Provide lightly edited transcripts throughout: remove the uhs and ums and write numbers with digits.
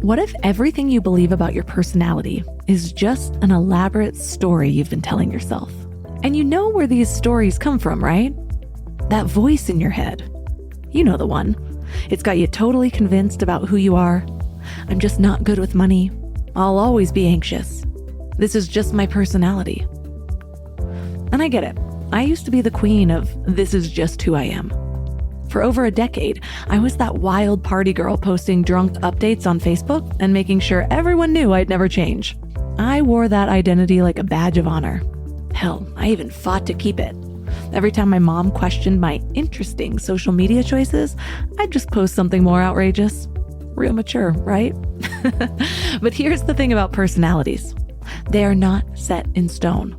What if everything you believe about your personality is just an elaborate story you've been telling yourself? And you know where these stories come from, right? That voice in your head. You know the one. It's got you totally convinced about who you are. I'm just not good with money. I'll always be anxious. This is just my personality. And I get it. I used to be the queen of this is just who I am. For over a decade, I was that wild party girl posting drunk updates on Facebook and making sure everyone knew I'd never change. I wore that identity like a badge of honor. Hell, I even fought to keep it. Every time my mom questioned my interesting social media choices, I'd just post something more outrageous. Real mature, right? But here's the thing about personalities. They are not set in stone.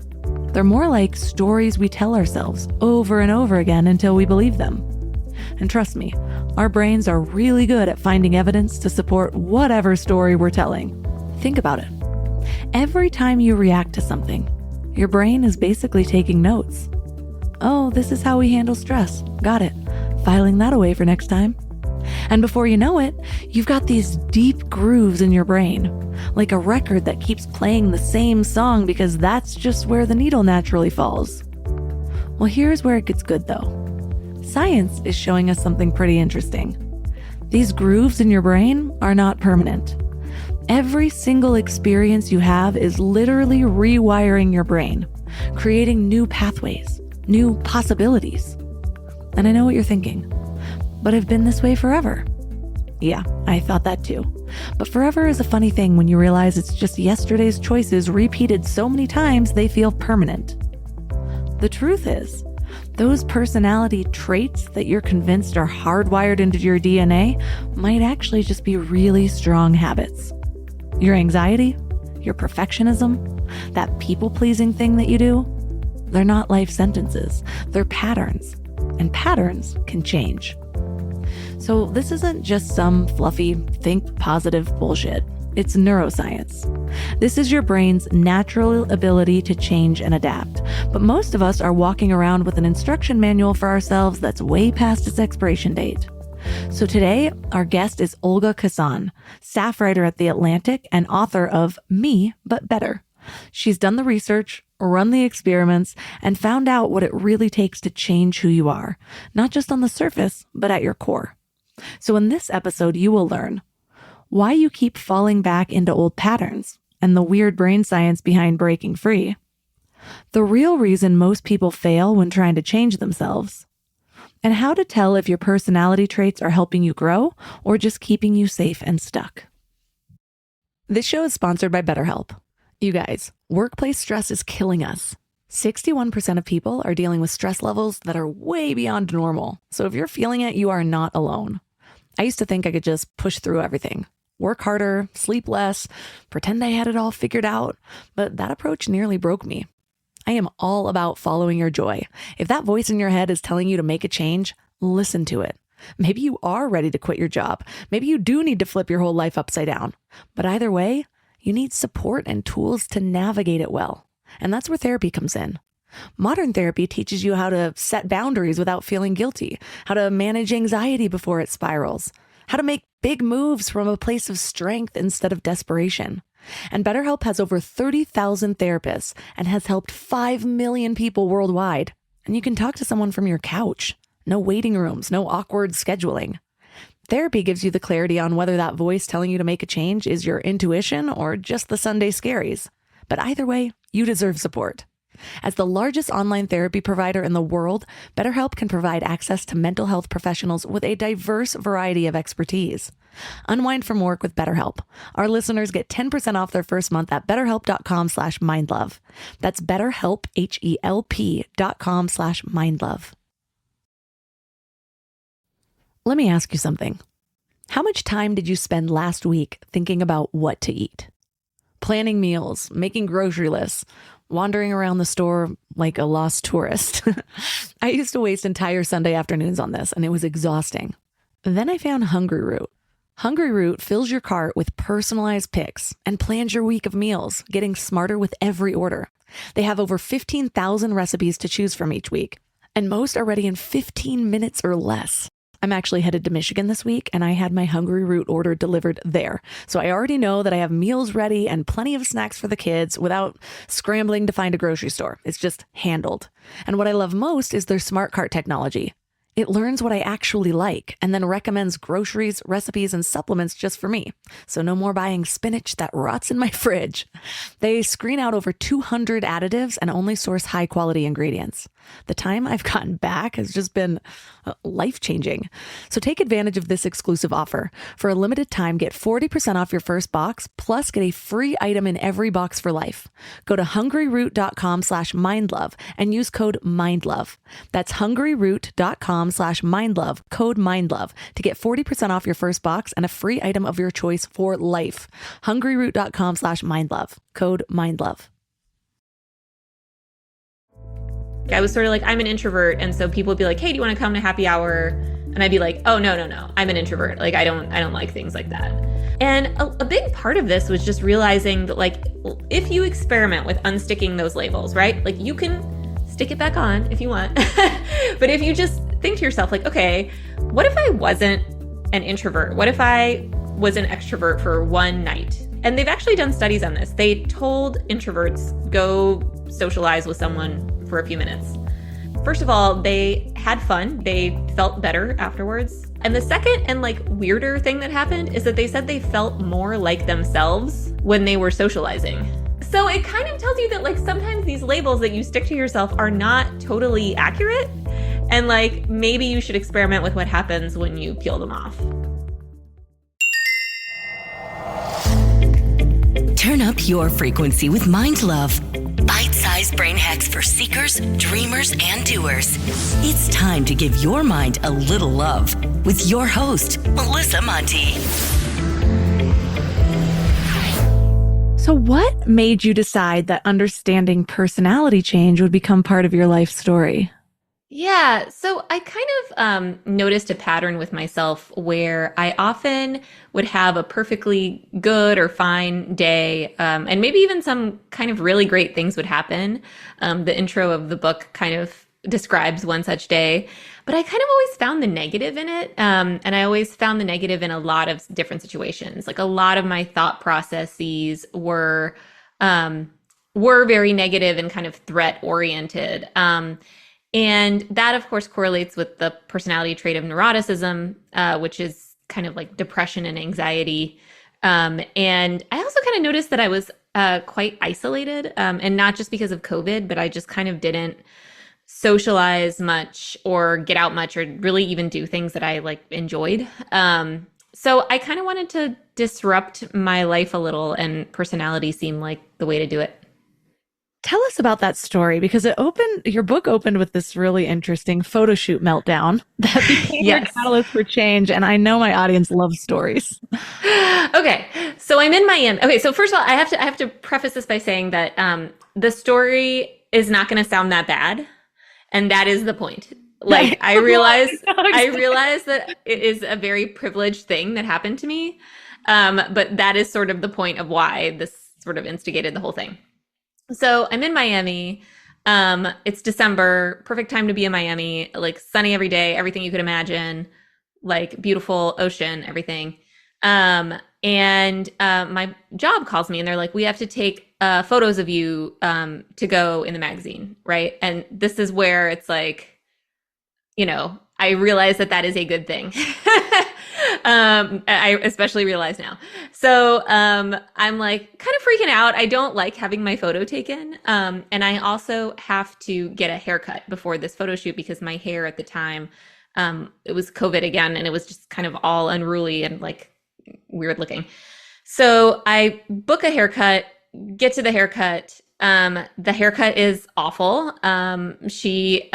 They're more like stories we tell ourselves over and over again until we believe them. And trust me, our brains are really good at finding evidence to support whatever story we're telling. Think about it. Every time you react to something, your brain is basically taking notes. Oh, this is how we handle stress. Got it. Filing that away for next time. And before you know it, you've got these deep grooves in your brain, like a record that keeps playing the same song because that's just where the needle naturally falls. Well, here's where it gets good though. Science is showing us something pretty interesting. These grooves in your brain are not permanent. Every single experience you have is literally rewiring your brain, creating new pathways, new possibilities. And I know what you're thinking, but I've been this way forever. Yeah, I thought that too. But forever is a funny thing when you realize it's just yesterday's choices repeated so many times they feel permanent. The truth is, those personality traits that you're convinced are hardwired into your DNA might actually just be really strong habits. Your anxiety, your perfectionism, that people-pleasing thing that you do, they're not life sentences, they're patterns, and patterns can change. So this isn't just some fluffy, think positive bullshit. It's neuroscience. This is your brain's natural ability to change and adapt. But most of us are walking around with an instruction manual for ourselves that's way past its expiration date. So today, our guest is Olga Khazan, staff writer at The Atlantic and author of Me, But Better. She's done the research, run the experiments, and found out what it really takes to change who you are, not just on the surface, but at your core. So in this episode, you will learn why you keep falling back into old patterns and the weird brain science behind breaking free, the real reason most people fail when trying to change themselves, and how to tell if your personality traits are helping you grow or just keeping you safe and stuck. This show is sponsored by BetterHelp. You guys, workplace stress is killing us. 61% of people are dealing with stress levels that are way beyond normal. So if you're feeling it, you are not alone. I used to think I could just push through everything, work harder, sleep less, pretend I had it all figured out, but that approach nearly broke me. I am all about following your joy. If that voice in your head is telling you to make a change, listen to it. Maybe you are ready to quit your job. Maybe you do need to flip your whole life upside down. But either way, you need support and tools to navigate it well. And that's where therapy comes in. Modern therapy teaches you how to set boundaries without feeling guilty, how to manage anxiety before it spirals, how to make big moves from a place of strength instead of desperation. And BetterHelp has over 30,000 therapists and has helped 5 million people worldwide. And you can talk to someone from your couch. No waiting rooms, no awkward scheduling. Therapy gives you the clarity on whether that voice telling you to make a change is your intuition or just the Sunday scaries. But either way, you deserve support. As the largest online therapy provider in the world, BetterHelp can provide access to mental health professionals with a diverse variety of expertise. Unwind from work with BetterHelp. Our listeners get 10% off their first month at betterhelp.com/mindlove. That's BetterHelp, HELP.com/mindlove. Let me ask you something. How much time did you spend last week thinking about what to eat? Planning meals, making grocery lists, wandering around the store like a lost tourist. I used to waste entire Sunday afternoons on this, and it was exhausting. Then I found Hungry Root. Hungry Root fills your cart with personalized picks and plans your week of meals, getting smarter with every order. They have over 15,000 recipes to choose from each week, and most are ready in 15 minutes or less. I'm actually headed to Michigan this week, and I had my Hungry Root order delivered there. So I already know that I have meals ready and plenty of snacks for the kids without scrambling to find a grocery store. It's just handled. And what I love most is their smart cart technology. It learns what I actually like and then recommends groceries, recipes, and supplements just for me. So no more buying spinach that rots in my fridge. They screen out over 200 additives and only source high quality ingredients. The time I've gotten back has just been life-changing. So take advantage of this exclusive offer. For a limited time, get 40% off your first box, plus get a free item in every box for life. Go to hungryroot.com/mindlove and use code MINDLOVE. That's hungryroot.com/mindlove, code MINDLOVE, to get 40% off your first box and a free item of your choice for life. hungryroot.com/mindlove, code MINDLOVE. I was sort of like, I'm an introvert. And so people would be like, hey, do you want to come to happy hour? And I'd be like, oh, no. I'm an introvert. Like, I don't like things like that. And a big part of this was just realizing that, like, if you experiment with unsticking those labels, right? Like, you can stick it back on if you want. But if you just think to yourself, like, okay, what if I wasn't an introvert? What if I was an extrovert for one night? And they've actually done studies on this. They told introverts, go socialize with someone for a few minutes. First of all, they had fun. They felt better afterwards. And the second and like weirder thing that happened is that they said they felt more like themselves when they were socializing. So it kind of tells you that like sometimes these labels that you stick to yourself are not totally accurate. And like maybe you should experiment with what happens when you peel them off. Turn up your frequency with Mind Love. Bite-sized brain hacks for seekers, dreamers, and doers. It's time to give your mind a little love with your host, Melissa Monti. So what made you decide that understanding personality change would become part of your life story? Yeah, so I kind of noticed a pattern with myself where I often would have a perfectly good or fine day, and maybe even some kind of really great things would happen. The intro of the book kind of describes one such day, but I kind of always found the negative in it, and I always found the negative in a lot of different situations. Like a lot of my thought processes were very negative and kind of threat oriented. And that, of course, correlates with the personality trait of neuroticism, which is kind of like depression and anxiety. And I also kind of noticed that I was quite isolated, and not just because of COVID, but I just kind of didn't socialize much or get out much or really even do things that I like enjoyed. So I kind of wanted to disrupt my life a little, and personality seemed like the way to do it. Tell us about that story, because your book opened with this really interesting photo shoot meltdown that became your catalyst for change. And I know my audience loves stories. Okay. So I'm in Miami. Okay. So first of all, I have to preface this by saying that, the story is not going to sound that bad. And that is the point. Like I realize that it is a very privileged thing that happened to me. But that is sort of the point of why this sort of instigated the whole thing. So I'm in Miami. It's December, perfect time to be in Miami, like sunny every day, everything you could imagine, like beautiful ocean, everything. And my job calls me and they're like, we have to take photos of you to go in the magazine, right? And this is where it's like, I realize that is a good thing. I especially realize now. So I'm like kind of freaking out. I don't like having my photo taken. And I also have to get a haircut before this photo shoot because my hair at the time, it was COVID again, and it was just kind of all unruly and like weird looking. So I book a haircut, get to the haircut. The haircut is awful. She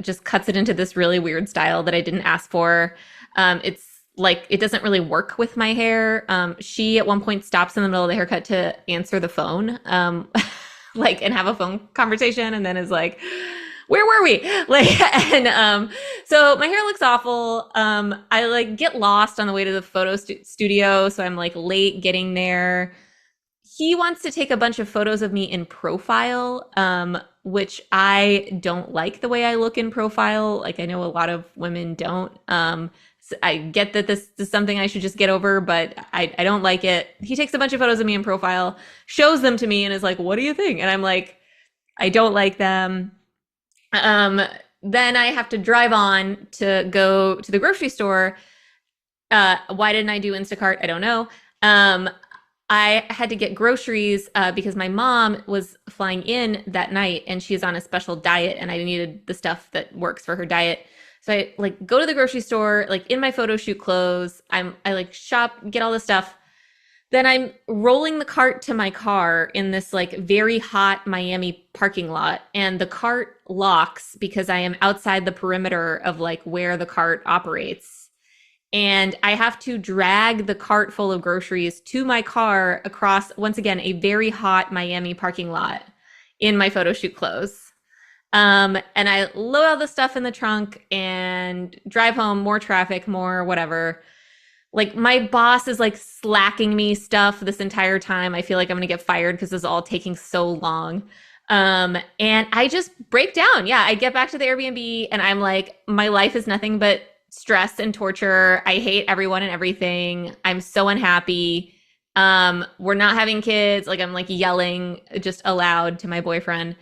just cuts it into this really weird style that I didn't ask for. It's like, it doesn't really work with my hair. She at one point stops in the middle of the haircut to answer the phone, like, and have a phone conversation, and then is like, where were we? Like, and so my hair looks awful. I like get lost on the way to the photo studio. So I'm like late getting there. He wants to take a bunch of photos of me in profile, which I don't like the way I look in profile. Like I know a lot of women don't. I get that this is something I should just get over, but I don't like it. He takes a bunch of photos of me in profile, shows them to me, and is like, what do you think? And I'm like, I don't like them. Then I have to drive on to go to the grocery store. Why didn't I do Instacart? I don't know. I had to get groceries because my mom was flying in that night and she's on a special diet and I needed the stuff that works for her diet. So I like go to the grocery store, like in my photo shoot clothes. I like shop, get all the stuff. Then I'm rolling the cart to my car in this like very hot Miami parking lot, and the cart locks because I am outside the perimeter of like where the cart operates. And I have to drag the cart full of groceries to my car across, once again, a very hot Miami parking lot in my photo shoot clothes. And I load all the stuff in the trunk and drive home, more traffic, more whatever. Like my boss is like slacking me stuff this entire time. I feel like I'm going to get fired because this is all taking so long. And I just break down. Yeah, I get back to the Airbnb and I'm like, my life is nothing but stress and torture. I hate everyone and everything. I'm so unhappy. We're not having kids. Like I'm like yelling just aloud to my boyfriend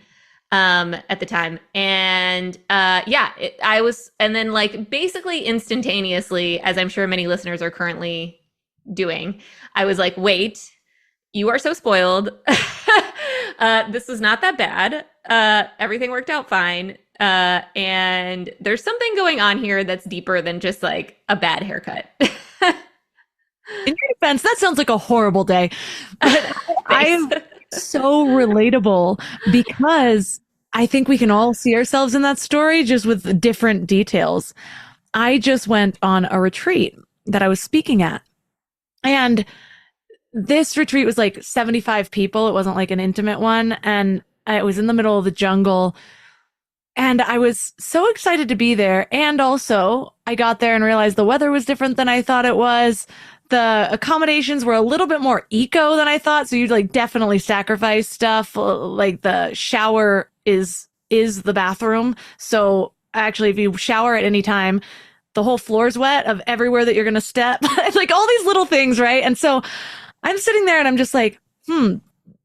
at the time. And I was, and then like basically instantaneously, as I'm sure many listeners are currently doing, I was like, wait, you are so spoiled. This is not that bad. Everything worked out fine. And there's something going on here that's deeper than just like a bad haircut. In your defense, that sounds like a horrible day. But I'm so relatable because I think we can all see ourselves in that story just with different details. I just went on a retreat that I was speaking at. And this retreat was like 75 people. It wasn't like an intimate one. And I was in the middle of the jungle. And I was so excited to be there. And also, I got there and realized the weather was different than I thought it was. The accommodations were a little bit more eco than I thought. So you'd like definitely sacrifice stuff. Like the shower is the bathroom. So actually, if you shower at any time, the whole floor's wet of everywhere that you're going to step. Like all these little things, right? And so I'm sitting there and I'm just like,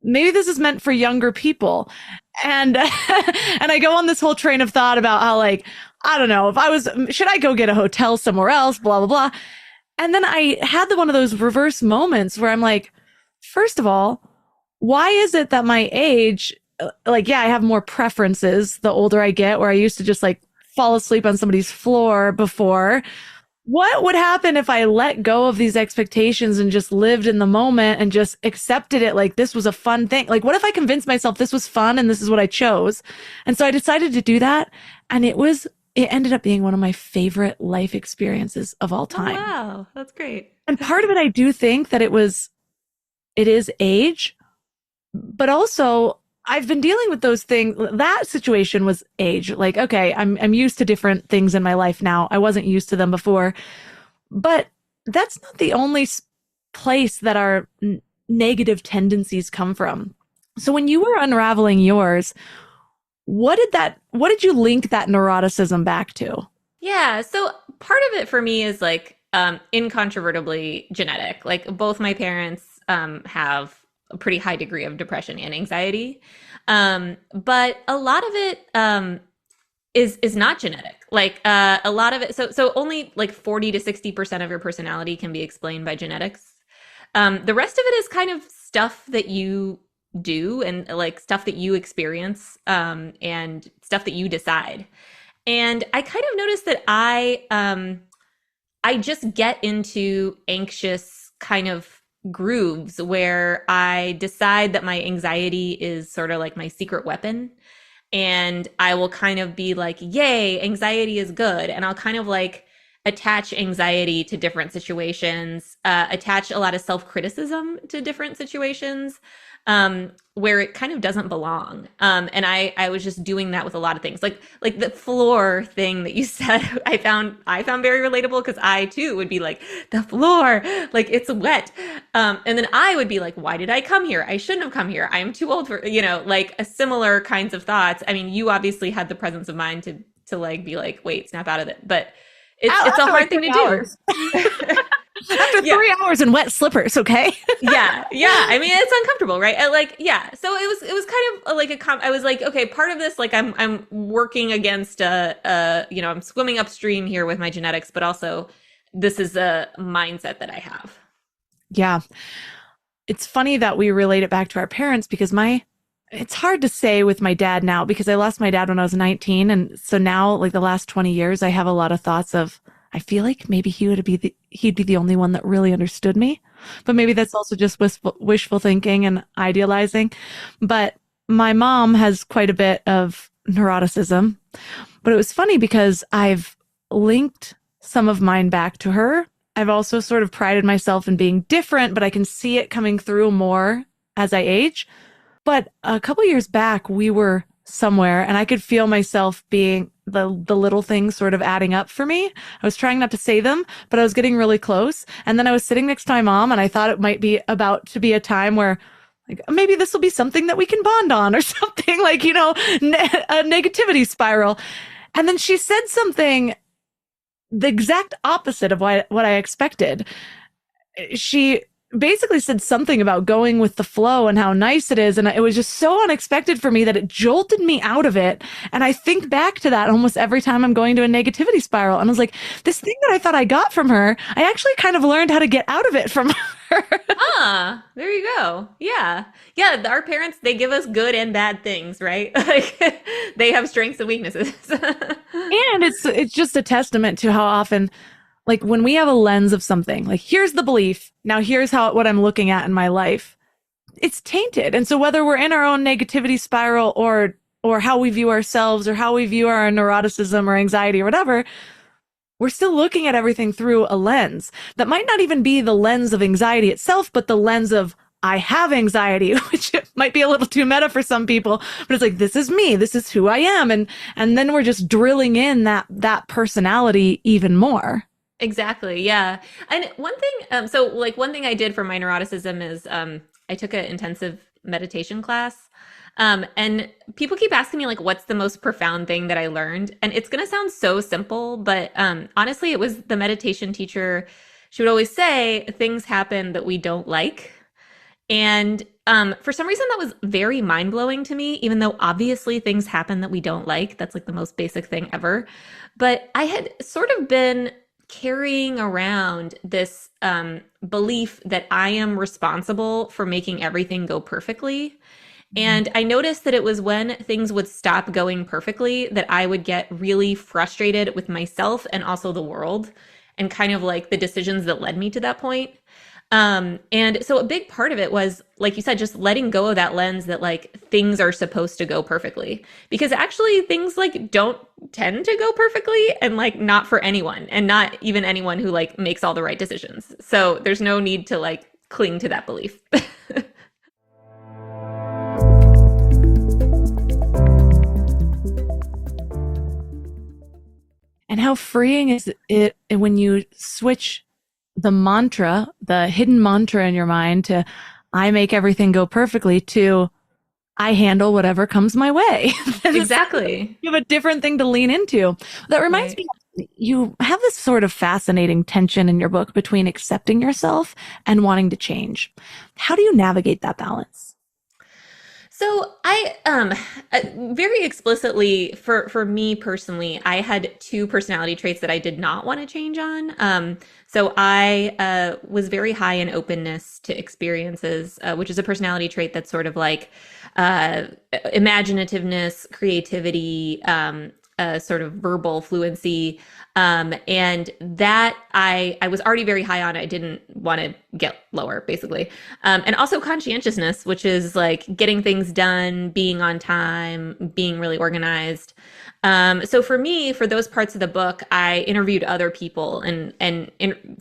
maybe this is meant for younger people. And and I go on this whole train of thought about how like, I don't know, should I go get a hotel somewhere else, blah, blah, blah. And then I had one of those reverse moments where I'm like, first of all, why is it that my age, like, yeah, I have more preferences the older I get, where I used to just like fall asleep on somebody's floor before. What would happen if I let go of these expectations and just lived in the moment and just accepted it like this was a fun thing? Like, what if I convinced myself this was fun and this is what I chose? And so I decided to do that. And it ended up being one of my favorite life experiences of all time. Oh, wow, that's great. And part of it, I do think that it is age, but also I've been dealing with those things. That situation was age. Like, okay, I'm used to different things in my life now. I wasn't used to them before, but that's not the only place that our negative tendencies come from. So when you were unraveling yours, what did you link that neuroticism back to? Yeah, so part of it for me is like incontrovertibly genetic. Like both my parents have a pretty high degree of depression and anxiety. But a lot of it is not genetic. Like a lot of it, so only like 40 to 60% of your personality can be explained by genetics. The rest of it is kind of stuff that you do and like stuff that you experience and stuff that you decide. And I kind of noticed that I just get into anxious kind of grooves where I decide that my anxiety is sort of like my secret weapon. And I will kind of be like, yay, anxiety is good. And I'll kind of like attach anxiety to different situations, attach a lot of self-criticism to different situations where it kind of doesn't belong. And I was just doing that with a lot of things. Like the floor thing that you said, I found very relatable because I too would be like, the floor, like it's wet. And then I would be like, why did I come here? I shouldn't have come here. I am too old for, like a similar kinds of thoughts. I mean, you obviously had the presence of mind to like be like, wait, snap out of it. But It's a After hard like thing to 3 do. hours. After Yeah. 3 hours in wet slippers, okay? Yeah, yeah. I mean, it's uncomfortable, right? Like, yeah. So it was kind of like I was like, okay, part of this, like, I'm working against I'm swimming upstream here with my genetics, but also this is a mindset that I have. Yeah. It's funny that we relate it back to our parents because it's hard to say with my dad now because I lost my dad when I was 19. And so now, like the last 20 years, I have a lot of thoughts of, I feel like maybe he'd be the only one that really understood me. But maybe that's also just wishful thinking and idealizing. But my mom has quite a bit of neuroticism. But it was funny because I've linked some of mine back to her. I've also sort of prided myself in being different, but I can see it coming through more as I age. But a couple years back, we were somewhere and I could feel myself being the little things sort of adding up for me. I was trying not to say them, but I was getting really close. And then I was sitting next to my mom and I thought it might be about to be a time where like maybe this will be something that we can bond on or something like, a negativity spiral. And then she said something the exact opposite of what I expected. She basically said something about going with the flow and how nice it is. And it was just so unexpected for me that it jolted me out of it. And I think back to that almost every time I'm going to a negativity spiral. And I was like, this thing that I thought I got from her, I actually kind of learned how to get out of it from her. Ah, there you go. Yeah. Yeah, our parents, they give us good and bad things, right? Like they have strengths and weaknesses. And it's just a testament to how often, like when we have a lens of something, like here's the belief, now here's what I'm looking at in my life, it's tainted. And so whether we're in our own negativity spiral or how we view ourselves or how we view our neuroticism or anxiety or whatever, we're still looking at everything through a lens that might not even be the lens of anxiety itself, but the lens of I have anxiety, which might be a little too meta for some people, but it's like, this is me, this is who I am. And then we're just drilling in that personality even more. Exactly. Yeah. And one thing, so like one thing I did for my neuroticism is I took an intensive meditation class. And people keep asking me like, what's the most profound thing that I learned? And it's going to sound so simple, but honestly, it was the meditation teacher. She would always say things happen that we don't like. And for some reason, that was very mind blowing to me, even though obviously things happen that we don't like. That's like the most basic thing ever. But I had sort of been carrying around this belief that I am responsible for making everything go perfectly. And I noticed that it was when things would stop going perfectly that I would get really frustrated with myself and also the world and kind of like the decisions that led me to that point. And so a big part of it was, like you said, just letting go of that lens that like things are supposed to go perfectly, because actually things like don't tend to go perfectly, and like not for anyone, and not even anyone who like makes all the right decisions. So there's no need to like cling to that belief. And how freeing is it when you switch the mantra, the hidden mantra in your mind to I make everything go perfectly to I handle whatever comes my way. Exactly. You have a different thing to lean into. That reminds Right. me, you have this sort of fascinating tension in your book between accepting yourself and wanting to change. How do you navigate that balance? So I very explicitly for me personally, I had two personality traits that I did not want to change on. So I was very high in openness to experiences, which is a personality trait that's sort of like uh, imaginativeness, creativity, sort of verbal fluency. And that I was already very high on. I didn't want to get lower, basically. And also conscientiousness, which is like getting things done, being on time, being really organized. So for me, for those parts of the book, I interviewed other people and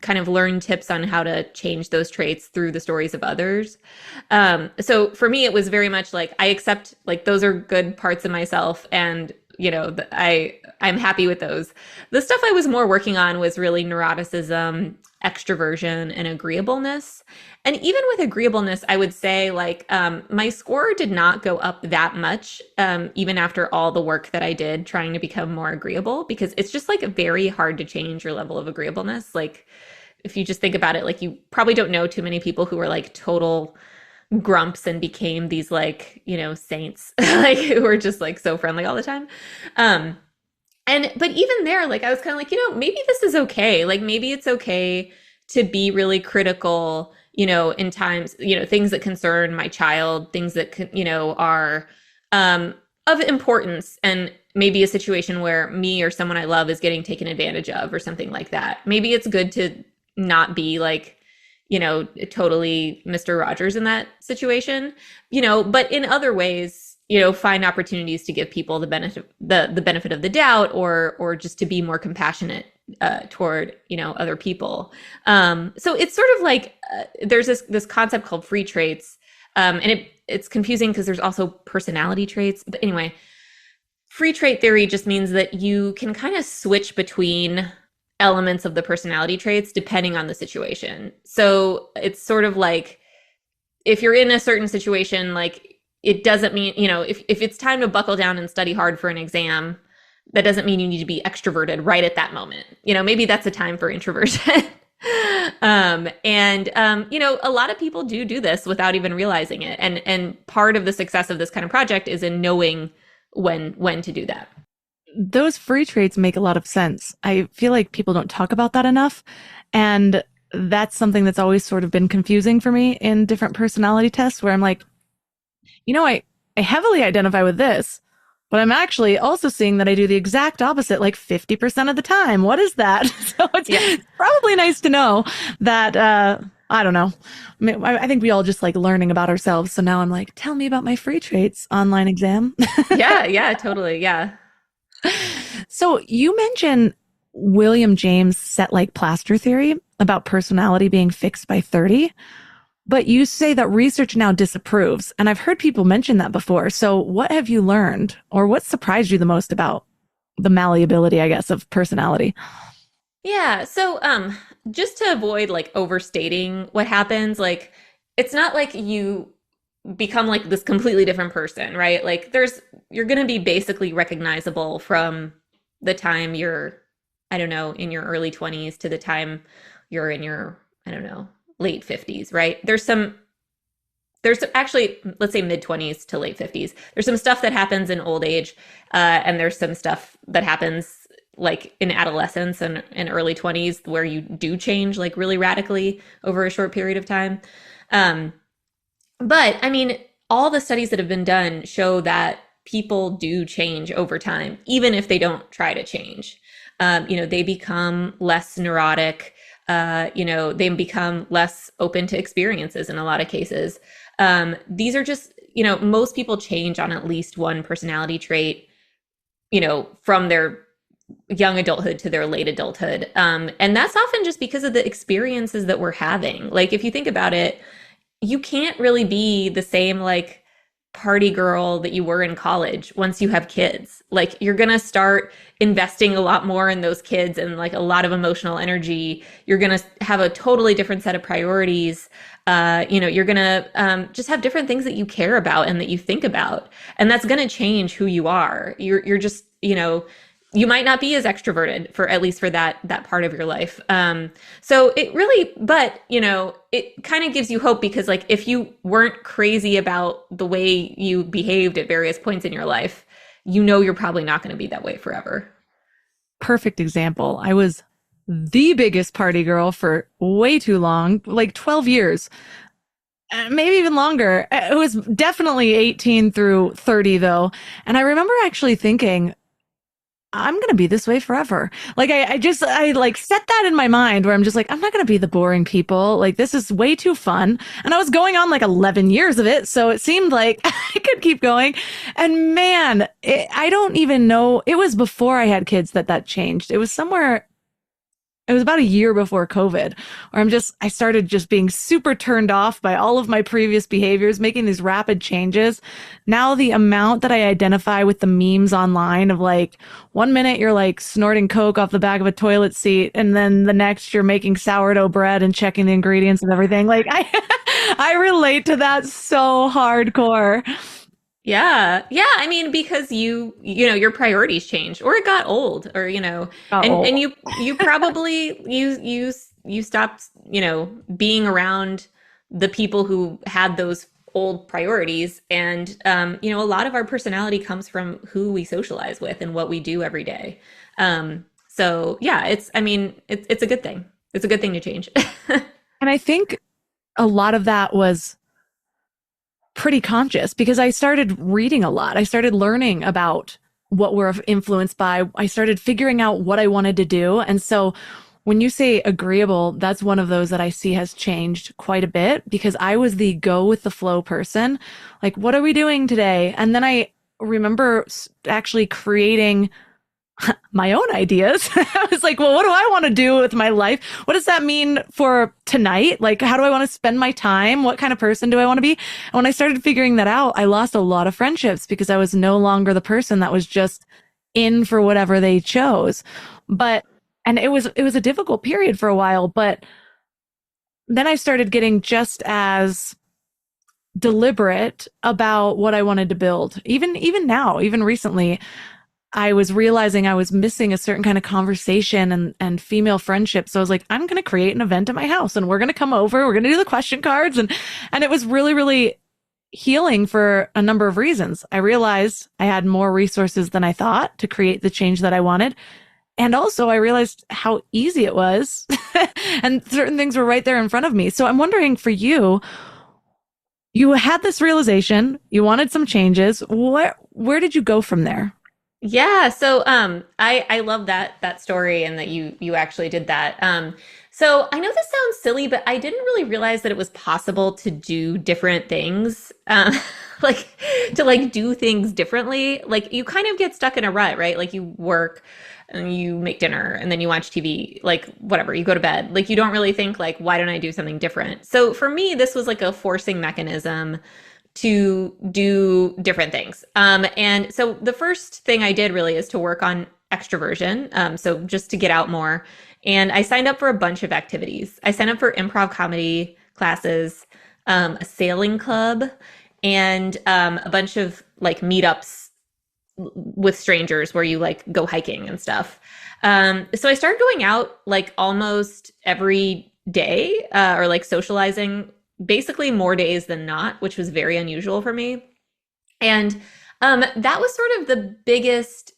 kind of learned tips on how to change those traits through the stories of others. So for me, it was very much like I accept like those are good parts of myself, and I'm happy with those. The stuff I was more working on was really neuroticism, extroversion, and agreeableness. And even with agreeableness, I would say like my score did not go up that much, even after all the work that I did trying to become more agreeable, because it's just like very hard to change your level of agreeableness. Like if you just think about it, like you probably don't know too many people who are like total grumps and became these like, saints, like who were just like so friendly all the time. But even there, like I was kind of like, maybe this is okay. Like maybe it's okay to be really critical, in times, things that concern my child, things that, are of importance, and maybe a situation where me or someone I love is getting taken advantage of or something like that. Maybe it's good to not be like, totally Mr. Rogers in that situation, but in other ways, find opportunities to give people the benefit of the doubt, or just to be more compassionate toward, other people. So it's sort of like there's this concept called free traits, and it's confusing because there's also personality traits. But anyway, free trait theory just means that you can kind of switch between elements of the personality traits depending on the situation. So it's sort of like if you're in a certain situation, like it doesn't mean, if it's time to buckle down and study hard for an exam, that doesn't mean you need to be extroverted right at that moment. Maybe that's a time for introversion. A lot of people do this without even realizing it. And part of the success of this kind of project is in knowing when to do that. Those free traits make a lot of sense. I feel like people don't talk about that enough. And that's something that's always sort of been confusing for me in different personality tests, where I'm like, I heavily identify with this, but I'm actually also seeing that I do the exact opposite like 50% of the time. What is that? So it's probably nice to know that, I don't know. I think we all just like learning about ourselves. So now I'm like, tell me about my free traits online exam. Yeah, totally. Yeah. So you mentioned William James' set-like plaster theory about personality being fixed by 30, but you say that research now disapproves. And I've heard people mention that before. So what have you learned, or what surprised you the most about the malleability, I guess, of personality? Yeah. So just to avoid like overstating what happens, like it's not like you become like this completely different person, right? Like you're going to be basically recognizable from the time you're, I don't know, in your early 20s to the time you're in your, I don't know, late 50s, right? There's actually, let's say mid 20s to late 50s. There's some stuff that happens in old age, and there's some stuff that happens like in adolescence and early 20s where you do change like really radically over a short period of time. But I mean, all the studies that have been done show that people do change over time, even if they don't try to change. They become less neurotic. They become less open to experiences in a lot of cases. These are just, most people change on at least one personality trait, from their young adulthood to their late adulthood. And that's often just because of the experiences that we're having. Like, if you think about it, you can't really be the same like party girl that you were in college once you have kids. Like you're going to start investing a lot more in those kids and like a lot of emotional energy. You're going to have a totally different set of priorities. You're going to just have different things that you care about and that you think about. And that's going to change who you are. You're just, you might not be as extroverted for at least for that part of your life. So it really, but it kind of gives you hope, because like if you weren't crazy about the way you behaved at various points in your life, you're probably not going to be that way forever. Perfect example. I was the biggest party girl for way too long, like 12 years. Maybe even longer. It was definitely 18 through 30 though. And I remember actually thinking, I'm going to be this way forever. Like I like set that in my mind where I'm just like, I'm not going to be the boring people. Like this is way too fun. And I was going on like 11 years of it. So it seemed like I could keep going. And man, I don't even know. It was before I had kids that changed. It was somewhere it was about a year before COVID, where I started just being super turned off by all of my previous behaviors, making these rapid changes. Now, the amount that I identify with the memes online of like, 1 minute you're like snorting Coke off the back of a toilet seat, and then the next you're making sourdough bread and checking the ingredients and everything. Like, I relate to that so hardcore. Yeah. Yeah. I mean, because your priorities changed or it got old or, and Oh, you probably, you stopped, being around the people who had those old priorities. And, a lot of our personality comes from who we socialize with and what we do every day. So yeah, I mean, it's a good thing. It's a good thing to change. and I think a lot of that was pretty conscious because I started reading a lot. I started learning about what we're influenced by. I started figuring out what I wanted to do. And so when you say agreeable, that's one of those that I see has changed quite a bit because I was the go with the flow person. Like, what are we doing today? And then I remember actually creating my own ideas. I was like, well, what do I want to do with my life? What does that mean for tonight? Like, how do I want to spend my time? What kind of person do I want to be? And when I started figuring that out, I lost a lot of friendships because I was no longer the person that was just in for whatever they chose. But, and it was a difficult period for a while, but then I started getting just as deliberate about what I wanted to build. Even now, even recently, I was realizing I was missing a certain kind of conversation and female friendship. So I was like, I'm going to create an event at my house and we're going to come over. We're going to do the question cards. And it was really, really healing for a number of reasons. I realized I had more resources than I thought to create the change that I wanted. And also I realized how easy it was and certain things were right there in front of me. So I'm wondering for you, you had this realization, you wanted some changes. Where did you go from there? Yeah, so I love that story and that you actually did that. So I know this sounds silly, but I didn't really realize that it was possible to do different things. Like to like do things differently. Like you kind of get stuck in a rut, right? Like you work and you make dinner and then you watch TV, like whatever, you go to bed. Like you don't really think like, why don't I do something different? So for me, this was like a forcing mechanism to do different things. And so the first thing I did really is to work on extroversion. So just to get out more. And I signed up for a bunch of activities. I signed up for improv comedy classes, a sailing club, and a bunch of like meetups with strangers where you like go hiking and stuff. So I started going out like almost every day or like socializing basically more days than not, which was very unusual for me. And that was sort of the biggest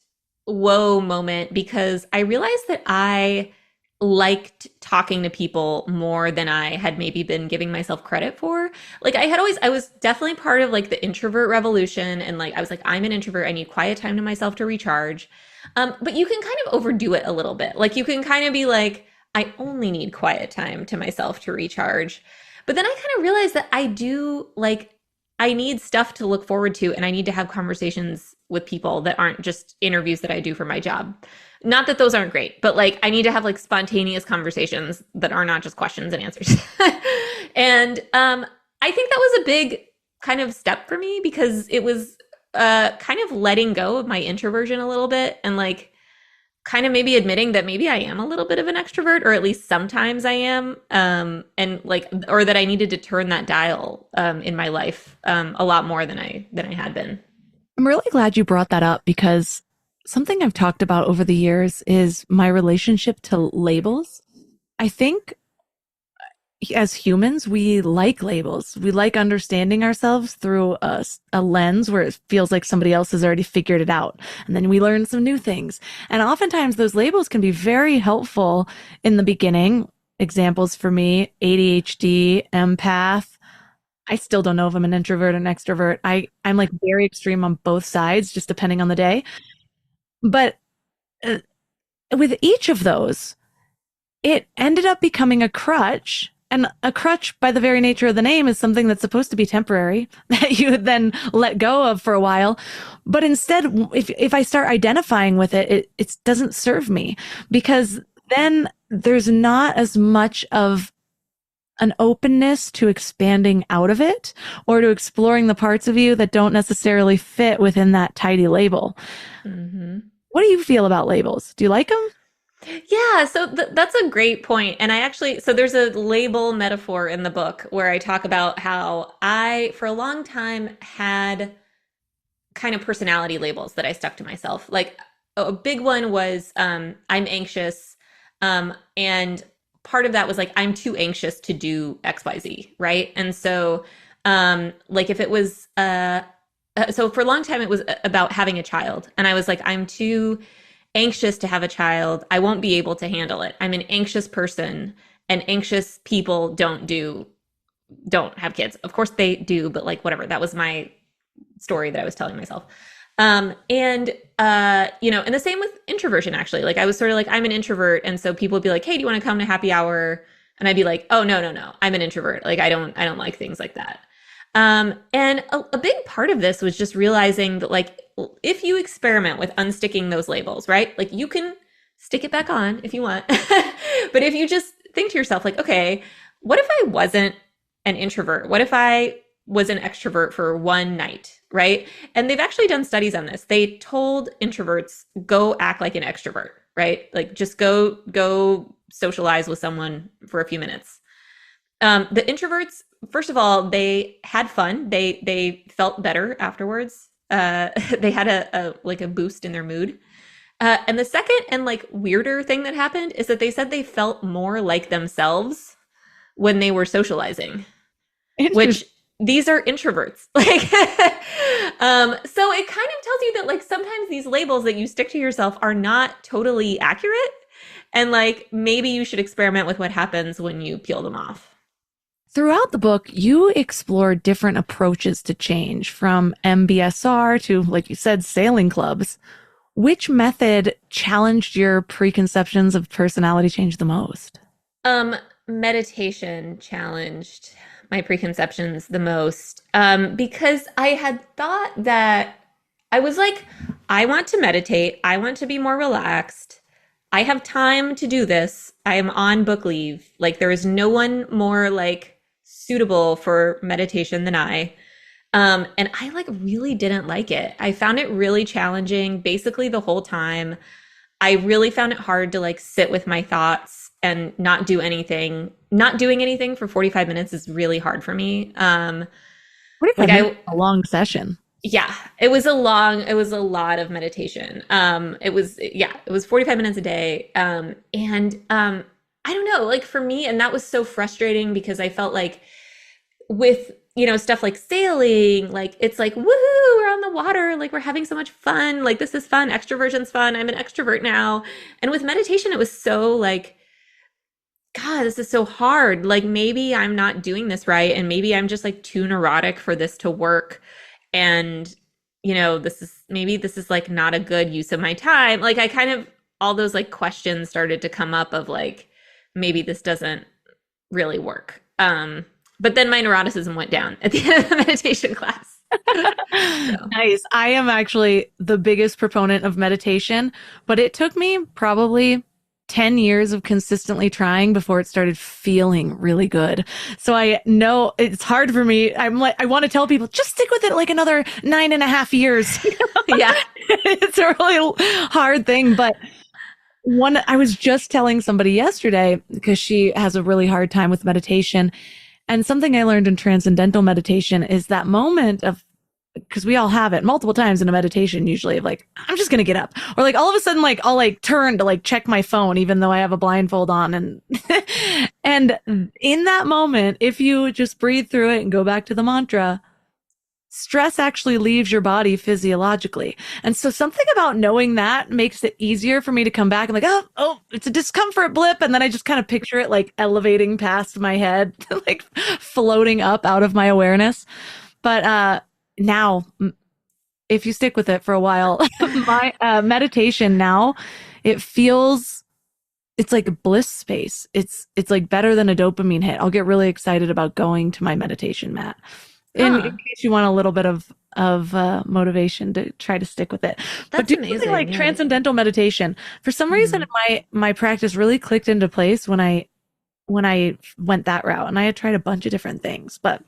whoa moment because I realized that I liked talking to people more than I had maybe been giving myself credit for. Like I was definitely part of like the introvert revolution. And like, I was like, I'm an introvert. I need quiet time to myself to recharge. But you can kind of overdo it a little bit. Like you can kind of be like, I only need quiet time to myself to recharge. But then I kind of realized that I do like, I need stuff to look forward to and I need to have conversations with people that aren't just interviews that I do for my job. Not that those aren't great, but like I need to have like spontaneous conversations that are not just questions and answers. And I think that was a big kind of step for me because it was kind of letting go of my introversion a little bit and like kind of maybe admitting that maybe I am a little bit of an extrovert, or at least sometimes I am, and like, or that I needed to turn that dial in my life a lot more than I had been. I'm really glad you brought that up because something I've talked about over the years is my relationship to labels. I think as humans, we like labels. We like understanding ourselves through a lens where it feels like somebody else has already figured it out. And then we learn some new things. And oftentimes those labels can be very helpful in the beginning. Examples for me, ADHD, empath. I still don't know if I'm an introvert or an extrovert. I'm like very extreme on both sides, just depending on the day. But uh, with each of those, it ended up becoming a crutch. And a crutch, by the very nature of the name, is something that's supposed to be temporary, that you then let go of for a while. But instead, if I start identifying with it, it doesn't serve me because then there's not as much of an openness to expanding out of it or to exploring the parts of you that don't necessarily fit within that tidy label. Mm-hmm. What do you feel about labels? Do you like them? Yeah, so that's a great point. And I actually, so there's a label metaphor in the book where I talk about how I, for a long time, had kind of personality labels that I stuck to myself. Like a big one was I'm anxious. And part of that was like I'm too anxious to do XYZ, right? And so like if it was so for a long time it was about having a child. And I was like, I'm too anxious to have a child. I won't be able to handle it. I'm an anxious person, and anxious people don't have kids. Of course they do, but like whatever. That was my story that I was telling myself. And the same with introversion, actually. Like I was sort of like, I'm an introvert. And so people would be like, hey, do you want to come to happy hour? And I'd be like, oh, no. I'm an introvert. Like I don't like things like that. And a big part of this was just realizing that like, if you experiment with unsticking those labels, right? Like you can stick it back on if you want. But if you just think to yourself like, okay, what if I wasn't an introvert? What if I was an extrovert for one night, right? And they've actually done studies on this. They told introverts, go act like an extrovert, right? Like just go socialize with someone for a few minutes. The introverts, first of all, they had fun. They felt better afterwards. They had a boost in their mood. And the second and like weirder thing that happened is that they said they felt more like themselves when they were socializing, which these are introverts. Like, so it kind of tells you that like sometimes these labels that you stick to yourself are not totally accurate. And like maybe you should experiment with what happens when you peel them off. Throughout the book, you explore different approaches to change, from MBSR to, like you said, sailing clubs. Which method challenged your preconceptions of personality change the most? Meditation challenged my preconceptions the most, because I had thought that I was like, I want to meditate. I want to be more relaxed. I have time to do this. I am on book leave. Like there is no one more like suitable for meditation than I. And I like really didn't like it. I found it really challenging basically the whole time. I really found it hard to like sit with my thoughts and not do anything. Not doing anything for 45 minutes is really hard for me. 45 minutes, a long session. Yeah, it was a lot of meditation. It was 45 minutes a day. I don't know, like for me, and that was so frustrating because I felt like with, stuff like sailing, like it's like, woohoo, we're on the water. Like we're having so much fun. Like this is fun. Extroversion's fun. I'm an extrovert now. And with meditation, it was so like, God, this is so hard. Like maybe I'm not doing this right. And maybe I'm just like too neurotic for this to work. And, this is like not a good use of my time. Like I kind of, all those like questions started to come up of like, maybe this doesn't really work. But then my neuroticism went down at the end of the meditation class. So. Nice. I am actually the biggest proponent of meditation, but it took me probably 10 years of consistently trying before it started feeling really good. So I know it's hard for me. I'm like, I want to tell people, just stick with it like another 9.5 years. Yeah. It's a really hard thing. But I was just telling somebody yesterday because she has a really hard time with meditation. And something I learned in transcendental meditation is that moment of, because we all have it multiple times in a meditation, usually of like, I'm just going to get up, or like all of a sudden, like I'll like turn to like check my phone, even though I have a blindfold on. And, and in that moment, if you just breathe through it and go back to the mantra, stress actually leaves your body physiologically. And so something about knowing that makes it easier for me to come back and like, oh, it's a discomfort blip. And then I just kind of picture it like elevating past my head, like floating up out of my awareness. But, now, if you stick with it for a while, my meditation now, it's like bliss space. It's like better than a dopamine hit. I'll get really excited about going to my meditation mat. in Huh. case you want a little bit of motivation to try to stick with it. But That's do something amazing. like Yeah. transcendental meditation. For some reason, Mhm. my practice really clicked into place when I went that route, and I had tried a bunch of different things, but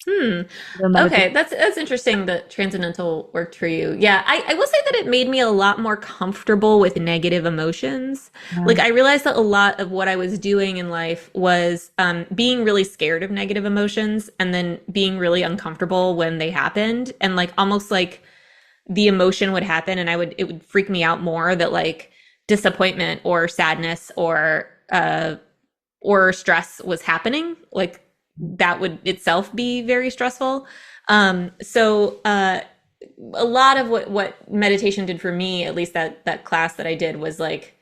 Hmm. the meditation. Okay, that's interesting that transcendental worked for you. Yeah, I will say that it made me a lot more comfortable with negative emotions. Like I realized that a lot of what I was doing in life was being really scared of negative emotions and then being really uncomfortable when they happened, and like almost like the emotion would happen and it would freak me out more that like disappointment or sadness or stress was happening. Like that would itself be very stressful. So a lot of what meditation did for me, at least that class that I did, was like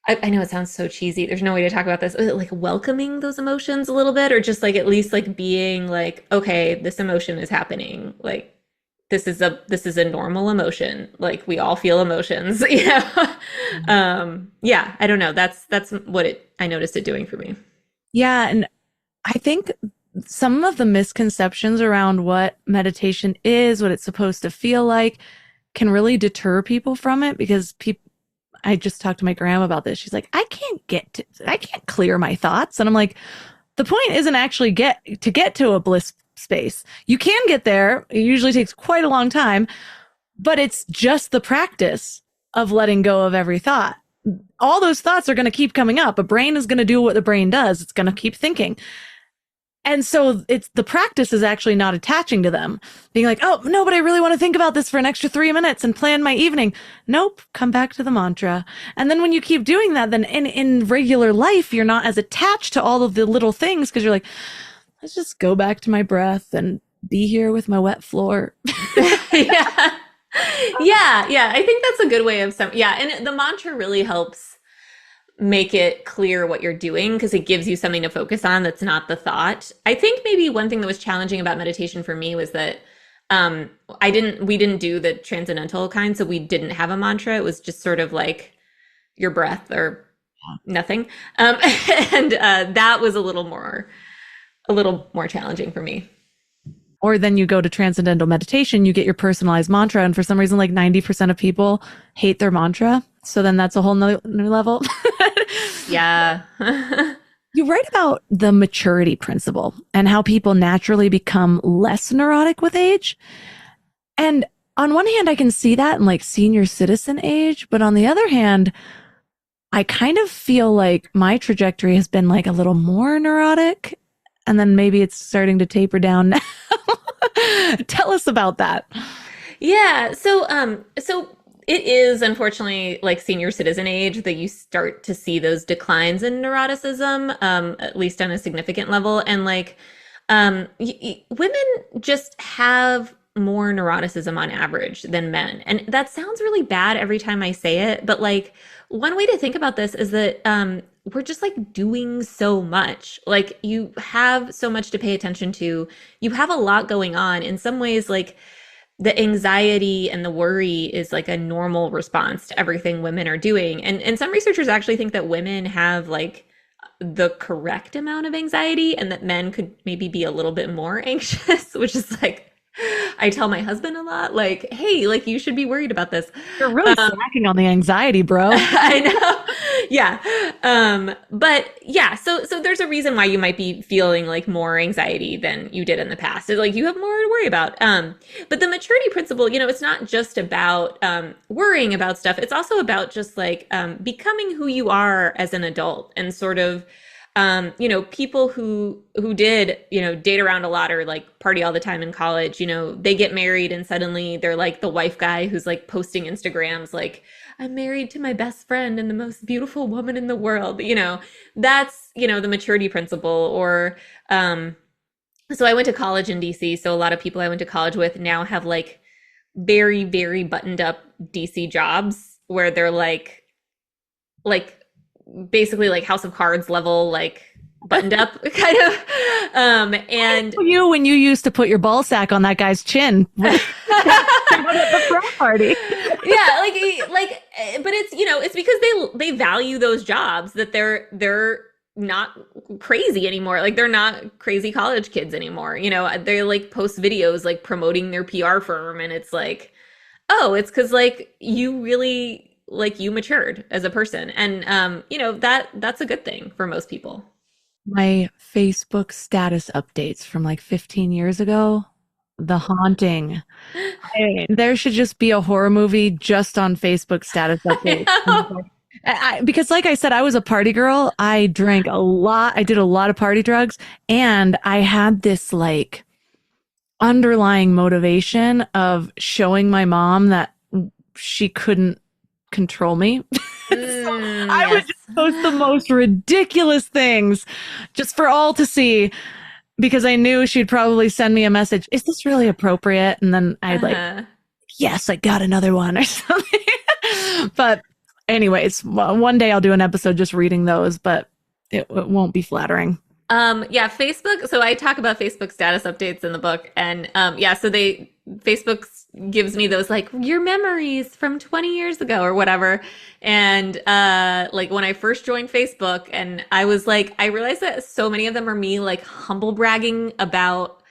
I know it sounds so cheesy. There's no way to talk about this. Like welcoming those emotions a little bit, or just like at least like being like, okay, this emotion is happening. Like this is a normal emotion. Like we all feel emotions, you know. Yeah, I don't know. That's what I noticed it doing for me. Yeah, and I think some of the misconceptions around what meditation is, what it's supposed to feel like, can really deter people from it because people. I just talked to my grandma about this. She's like, I can't clear my thoughts. And I'm like, the point isn't actually get to a bliss space. You can get there. It usually takes quite a long time, but it's just the practice of letting go of every thought. All those thoughts are going to keep coming up. A brain is going to do what the brain does. It's going to keep thinking. And so it's the practice is actually not attaching to them, being like, oh, no, but I really want to think about this for an extra 3 minutes and plan my evening. Nope, come back to the mantra. And then when you keep doing that, then in regular life, you're not as attached to all of the little things because you're like, let's just go back to my breath and be here with my wet floor. Yeah. Yeah. I think that's a good way of yeah, and the mantra really helps make it clear what you're doing because it gives you something to focus on that's not the thought. I think maybe one thing that was challenging about meditation for me was that we didn't do the transcendental kind, so we didn't have a mantra. It was just sort of like your breath or nothing. And that was a little more challenging for me. Or then you go to transcendental meditation, you get your personalized mantra. And for some reason, like 90% of people hate their mantra. So then that's a whole new level. Yeah. You write about the maturity principle and how people naturally become less neurotic with age. And on one hand, I can see that in like senior citizen age. But on the other hand, I kind of feel like my trajectory has been like a little more neurotic. And then maybe it's starting to taper down now. Tell us about that. Yeah. So it is unfortunately like senior citizen age that you start to see those declines in neuroticism, at least on a significant level. And like, women just have more neuroticism on average than men. And that sounds really bad every time I say it, but like one way to think about this is that, we're just like doing so much. Like you have so much to pay attention to. You have a lot going on. In some ways, like the anxiety and the worry is like a normal response to everything women are doing. And some researchers actually think that women have like the correct amount of anxiety and that men could maybe be a little bit more anxious, which is like I tell my husband a lot, like, hey, like you should be worried about this. You're really slacking on the anxiety, bro. I know. Yeah. But yeah, so there's a reason why you might be feeling like more anxiety than you did in the past. It's like you have more to worry about. But the maturity principle, you know, it's not just about worrying about stuff. It's also about just like becoming who you are as an adult and sort of you know, people who did, you know, date around a lot or like party all the time in college, you know, they get married and suddenly they're like the wife guy who's like posting Instagrams like, I'm married to my best friend and the most beautiful woman in the world. You know, that's, you know, the maturity principle. Or so I went to college in DC. So a lot of people I went to college with now have like very, very buttoned up DC jobs where they're like basically like House of Cards level, like buttoned up kind of. And You when you used to put your ball sack on that guy's chin at the frat party. yeah, like, but it's, you know, it's because they value those jobs that they're not crazy anymore. Like they're not crazy college kids anymore. You know, they like post videos like promoting their PR firm, and it's like, oh, it's because like you really like you matured as a person, and you know that's a good thing for most people. My Facebook status updates from like 15 years ago, the haunting. There should just be a horror movie just on Facebook status updates. Because like I said, I was a party girl. I drank a lot. I did a lot of party drugs, and I had this like underlying motivation of showing my mom that she couldn't control me. So I would Yes. just post the most ridiculous things just for all to see because I knew she'd probably send me a message. Is this really appropriate? And then I'd like, Uh-huh. yes, I got another one or something. But anyways, one day I'll do an episode just reading those, but it won't be flattering. Yeah, Facebook. So I talk about Facebook status updates in the book, and yeah, so Facebook gives me those like your memories from 20 years ago or whatever, and like when I first joined Facebook, and I was like, I realized that so many of them are me like humble bragging about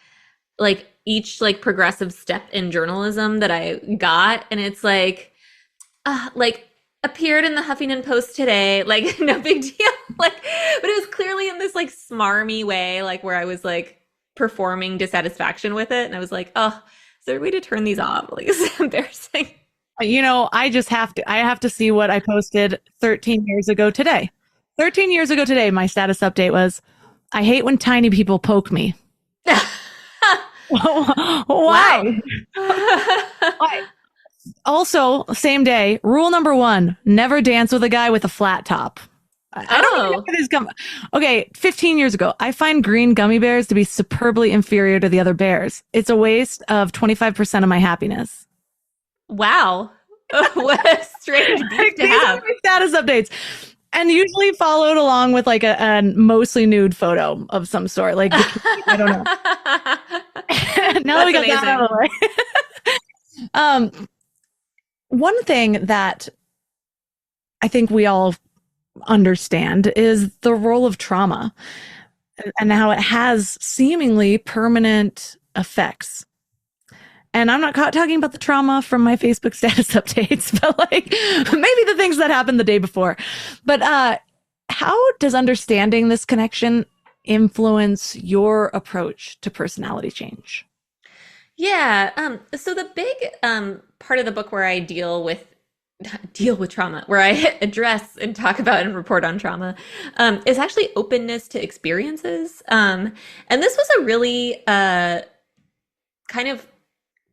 like each like progressive step in journalism that I got, and it's like appeared in the Huffington Post today, like no big deal. Like, but it was clearly in this like smarmy way, like where I was like performing dissatisfaction with it. And I was like, oh, is there a way to turn these off? Like, it's embarrassing. You know, I have to see what I posted 13 years ago today. 13 years ago today, my status update was, I hate when tiny people poke me. Why? Why? Also, same day, rule number 1, never dance with a guy with a flat top. I don't even know where these come. Okay, 15 years ago, I find green gummy bears to be superbly inferior to the other bears. It's a waste of 25% of my happiness. Wow. What a strange beef to These are have. my status updates. And usually followed along with like a mostly nude photo of some sort. Like, I don't know. Now that we got that out of the way. One thing that I think we all understand is the role of trauma and how it has seemingly permanent effects. And I'm not talking about the trauma from my Facebook status updates, but like maybe the things that happened the day before. But how does understanding this connection influence your approach to personality change? Yeah. So the big part of the book where I deal with trauma, where I address and talk about and report on trauma, is actually openness to experiences. And this was a really kind of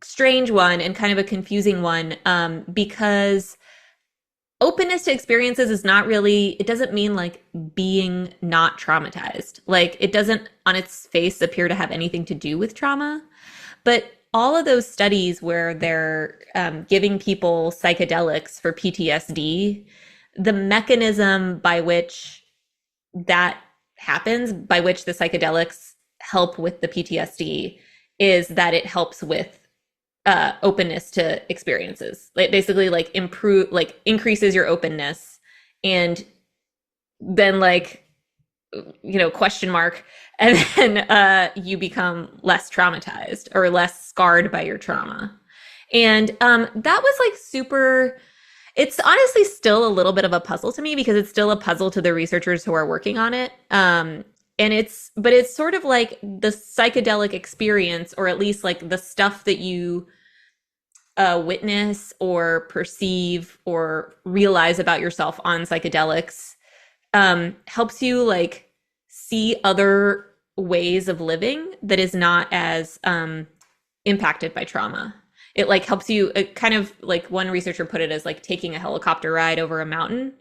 strange one and kind of a confusing one, because openness to experiences is not really, it doesn't mean like being not traumatized. Like it doesn't on its face appear to have anything to do with trauma. But all of those studies where they're giving people psychedelics for PTSD, the mechanism by which that happens, by which the psychedelics help with the PTSD, is that it helps with openness to experiences. It basically like increases your openness, and then like, you know, question mark, and then you become less traumatized or less scarred by your trauma. And that was like super, it's honestly still a little bit of a puzzle to me, because it's still a puzzle to the researchers who are working on it. But it's sort of like the psychedelic experience, or at least like the stuff that you witness or perceive or realize about yourself on psychedelics, helps you like see other ways of living that is not as impacted by trauma. It like helps you, it kind of like one researcher put it as like taking a helicopter ride over a mountain,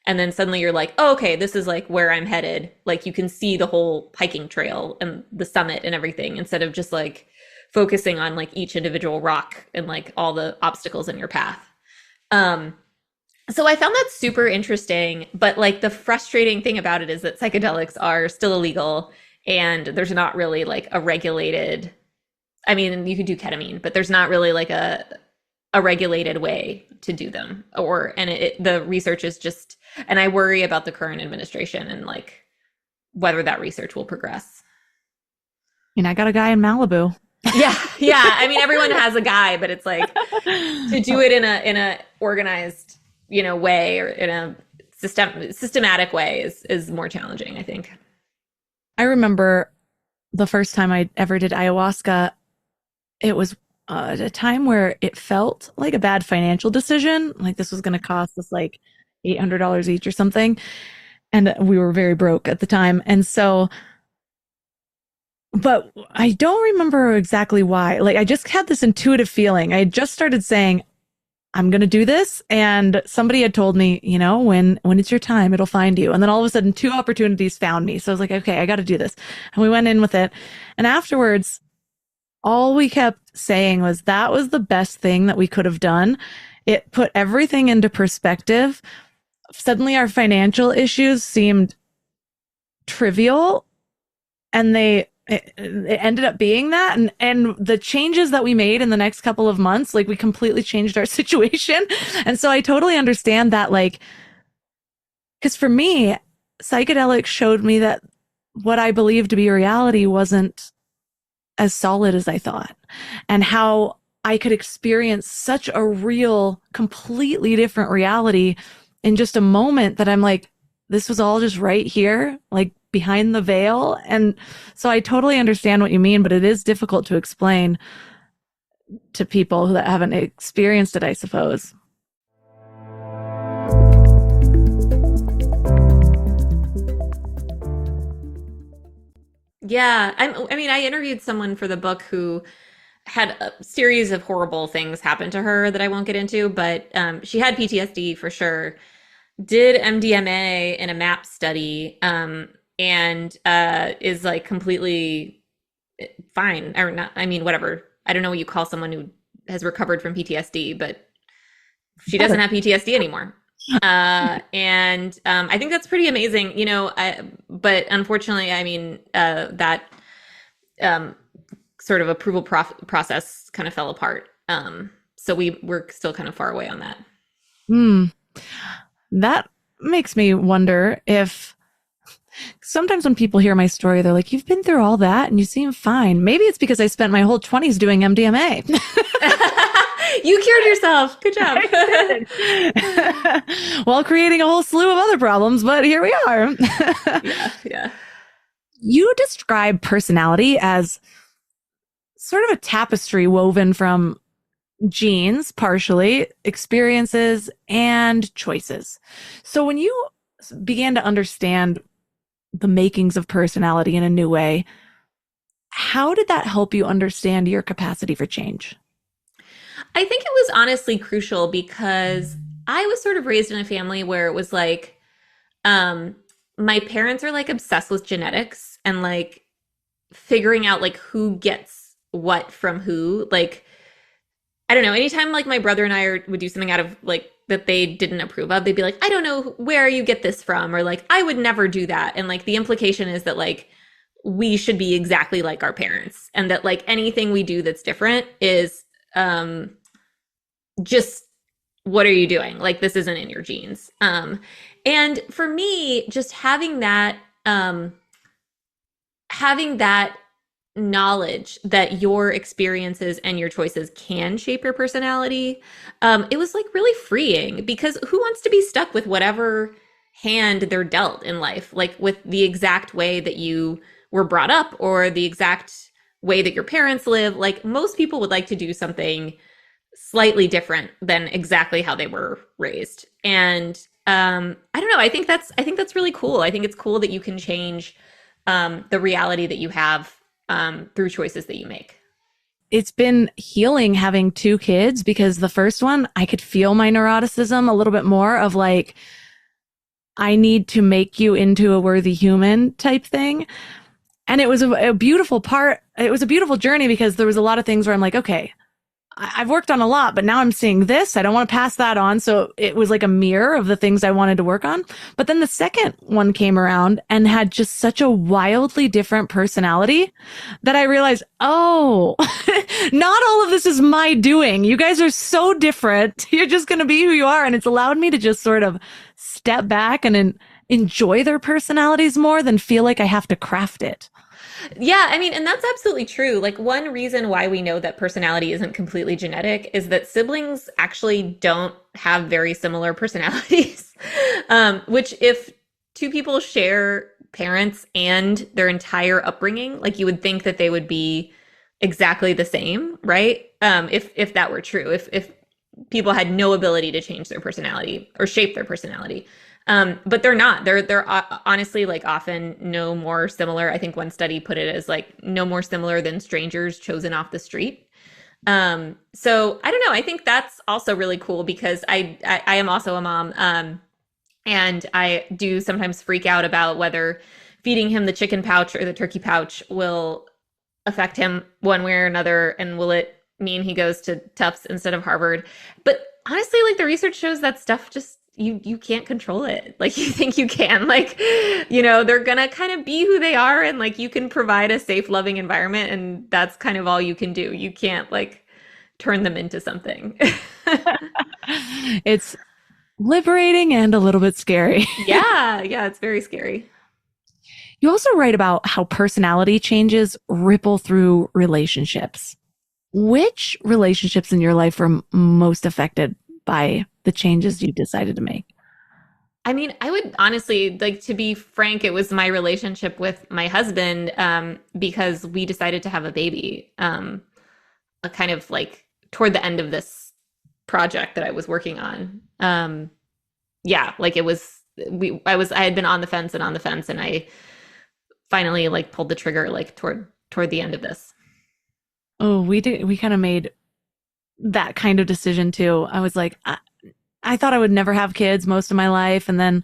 and then suddenly you're like, oh, okay, this is like where I'm headed. Like you can see the whole hiking trail and the summit and everything, instead of just like focusing on like each individual rock and like all the obstacles in your path. So I found that super interesting, but like the frustrating thing about it is that psychedelics are still illegal, and there's not really like a regulated, I mean, you could do ketamine, but there's not really like a regulated way to do them, the research is just, and I worry about the current administration and like whether that research will progress. And I got a guy in Malibu. Yeah. I mean, everyone has a guy, but it's like to do it in a organized, way, or in a systematic way is more challenging, I think. I remember the first time I ever did ayahuasca, it was a time where it felt like a bad financial decision. Like this was going to cost us like $800 each or something. And we were very broke at the time. And so, but I don't remember exactly why. Like I just had this intuitive feeling. I had just started saying, I'm going to do this. And somebody had told me, when it's your time, it'll find you. And then all of a sudden 2 opportunities found me. So I was like, okay, I got to do this. And we went in with it. And afterwards, all we kept saying was that was the best thing that we could have done. It put everything into perspective. Suddenly our financial issues seemed trivial, and it ended up being that. And the changes that we made in the next couple of months, like we completely changed our situation. And so I totally understand that, like, because for me, psychedelics showed me that what I believed to be reality wasn't as solid as I thought, and how I could experience such a real, completely different reality in just a moment that I'm like, this was all just right here, like behind the veil. And so I totally understand what you mean, but it is difficult to explain to people that haven't experienced it, I suppose. Yeah. I interviewed someone for the book who had a series of horrible things happen to her that I won't get into, but she had PTSD for sure, did MDMA in a MAP study, and is like completely fine, or not. I mean, whatever. I don't know what you call someone who has recovered from PTSD, but she doesn't have PTSD anymore. And I think that's pretty amazing, but unfortunately, I mean, that sort of approval process kind of fell apart. So we're still kind of far away on that. That makes me wonder if sometimes when people hear my story, they're like, you've been through all that and you seem fine. Maybe it's because I spent my whole 20s doing MDMA. You cured yourself. Good job. While creating a whole slew of other problems, but here we are. Yeah. You describe personality as sort of a tapestry woven from genes, partially, experiences, and choices. So when you began to understand the makings of personality in a new way, how did that help you understand your capacity for change? I think it was honestly crucial because I was sort of raised in a family where it was like, my parents are like obsessed with genetics and like figuring out like who gets what from who. Like, I don't know, anytime like my brother and I would do something out of like that they didn't approve of, they'd be like, I don't know where you get this from, or like, I would never do that. And like the implication is that like we should be exactly like our parents, and that like anything we do that's different is just, what are you doing? Like, this isn't in your genes. And for me, just having that knowledge that your experiences and your choices can shape your personality, it was like really freeing, because who wants to be stuck with whatever hand they're dealt in life, like with the exact way that you were brought up or the exact way that your parents live? Like, most people would like to do something slightly different than exactly how they were raised. And I don't know, I think that's really cool. I think it's cool that you can change the reality that you have through choices that you make. It's been healing having 2 kids, because the first one, I could feel my neuroticism a little bit more of like, I need to make you into a worthy human type thing. And it was a beautiful part. It was a beautiful journey, because there was a lot of things where I'm like, okay, I've worked on a lot, but now I'm seeing this. I don't want to pass that on. So it was like a mirror of the things I wanted to work on. But then the second one came around and had just such a wildly different personality that I realized, oh, not all of this is my doing. You guys are so different. You're just going to be who you are. And it's allowed me to just sort of step back and enjoy their personalities more than feel like I have to craft it. Yeah, I mean, and that's absolutely true. Like, one reason why we know that personality isn't completely genetic is that siblings actually don't have very similar personalities. Which, if two people share parents and their entire upbringing, like, you would think that they would be exactly the same, right? If that were true, if people had no ability to change their personality or shape their personality. But they're not. They're honestly like often no more similar. I think one study put it as like no more similar than strangers chosen off the street. So I don't know. I think that's also really cool because I am also a mom. And I do sometimes freak out about whether feeding him the chicken pouch or the turkey pouch will affect him one way or another, and will it mean he goes to Tufts instead of Harvard? But honestly, like, the research shows that stuff just you can't control it. Like, you think you can, like, they're gonna kind of be who they are, and like, you can provide a safe, loving environment, and that's kind of all you can do. You can't like turn them into something. It's liberating and a little bit scary. Yeah, it's very scary. You also write about how personality changes ripple through relationships. Which relationships in your life were most affected by the changes you decided to make? I mean, I would honestly, like, to be frank, it was my relationship with my husband, because we decided to have a baby, a kind of like toward the end of this project that I was working on. Yeah, like, it was, I had been on the fence and on the fence, and I finally like pulled the trigger like toward the end of this. Oh, we kind of made that kind of decision too. I was like, I thought I would never have kids most of my life. And then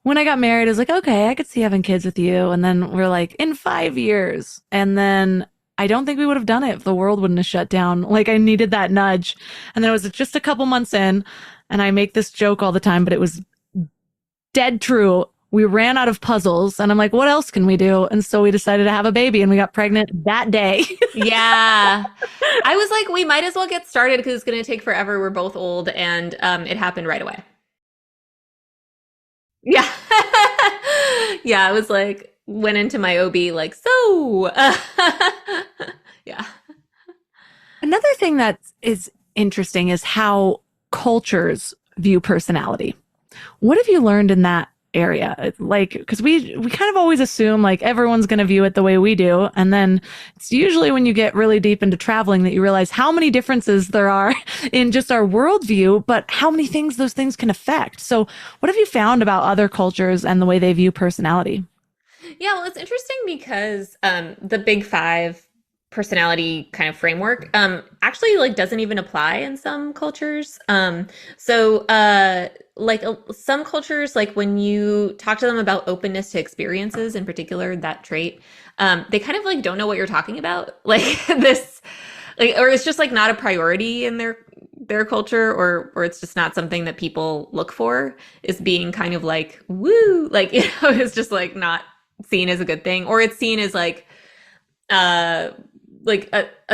when I got married, I was like, okay, I could see having kids with you. And then we're like, in 5 years. And then I don't think we would have done it if the world wouldn't have shut down. Like, I needed that nudge. And then it was just a couple months in, and I make this joke all the time, but it was dead true. We ran out of puzzles, and I'm like, what else can we do? And so we decided to have a baby, and we got pregnant that day. Yeah. I was like, we might as well get started because it's going to take forever. We're both old, and it happened right away. Yeah. Yeah, I was like, went into my OB like, so. Yeah. Another thing that is interesting is how cultures view personality. What have you learned in that area? Like, because we kind of always assume like everyone's going to view it the way we do, and then it's usually when you get really deep into traveling that you realize how many differences there are in just our worldview, but how many things those things can affect. So what have you found about other cultures and the way they view personality? Yeah, well, it's interesting because the Big Five personality kind of framework actually like doesn't even apply in some cultures. Some cultures, like when you talk to them about openness to experiences, in particular that trait, they kind of like don't know what you're talking about. Like this, like, or it's just like not a priority in their culture, or it's just not something that people look for, is being kind of like woo, like, it's just like not seen as a good thing, or it's seen as like a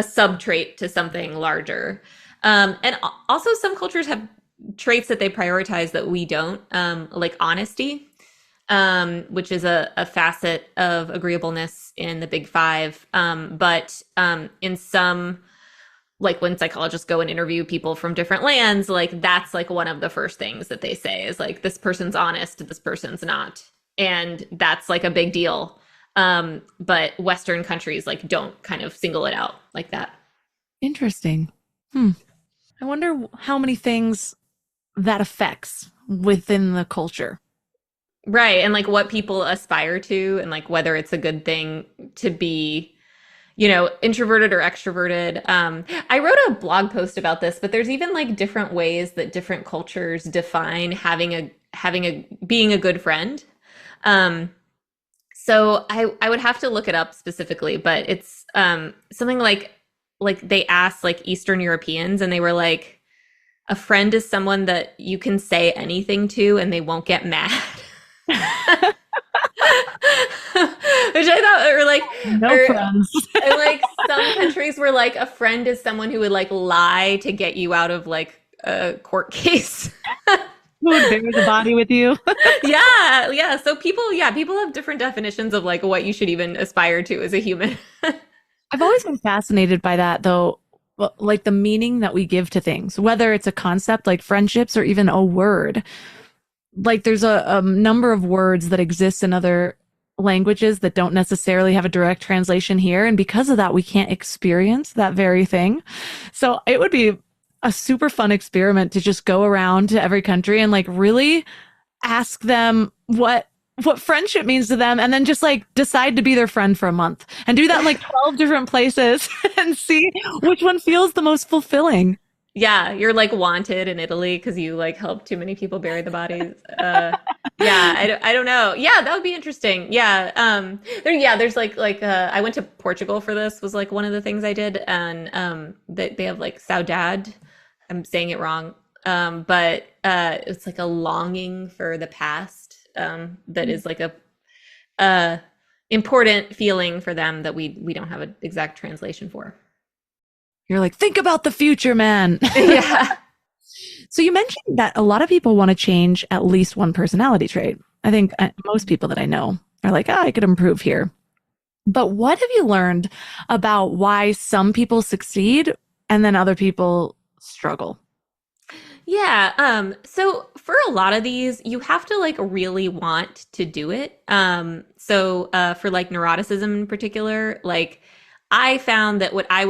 sub trait to something larger. And also some cultures have traits that they prioritize that we don't, like honesty, which is a facet of agreeableness in the Big Five. But in some, like when psychologists go and interview people from different lands, like that's like one of the first things that they say is like, this person's honest, this person's not. And that's like a big deal. But Western countries like don't kind of single it out like that. Interesting. I wonder how many things that affects within the culture. Right. And like what people aspire to, and like whether it's a good thing to be, introverted or extroverted. I wrote a blog post about this, but there's even like different ways that different cultures define being a good friend. So I would have to look it up specifically, but it's something like they asked like Eastern Europeans, and they were like, a friend is someone that you can say anything to and they won't get mad. Which I thought were like, no friends. And like some countries were like, a friend is someone who would like lie to get you out of like a court case. Who would bury the body with you? Yeah. So people have different definitions of like what you should even aspire to as a human. I've always been fascinated by that, though, like the meaning that we give to things, whether it's a concept like friendships or even a word. Like there's a number of words that exist in other languages that don't necessarily have a direct translation here. And because of that, we can't experience that very thing. So it would be a super fun experiment to just go around to every country and like really ask them what friendship means to them and then just like decide to be their friend for a month and do that in like 12 different places and see which one feels the most fulfilling. Yeah, you're like wanted in Italy because you like helped too many people bury the bodies. Yeah, I don't know. Yeah, that would be interesting. Yeah, there's I went to Portugal for this was like one of the things I did, and they have like saudade. I'm saying it wrong, but it's like a longing for the past that is like a important feeling for them that we don't have an exact translation for. You're like, think about the future, man. Yeah. So you mentioned that a lot of people want to change at least one personality trait. I think most people that I know are like, I could improve here. But what have you learned about why some people succeed and then other people struggle? Yeah. So for a lot of these, you have to like really want to do it. For like neuroticism in particular, like I found that I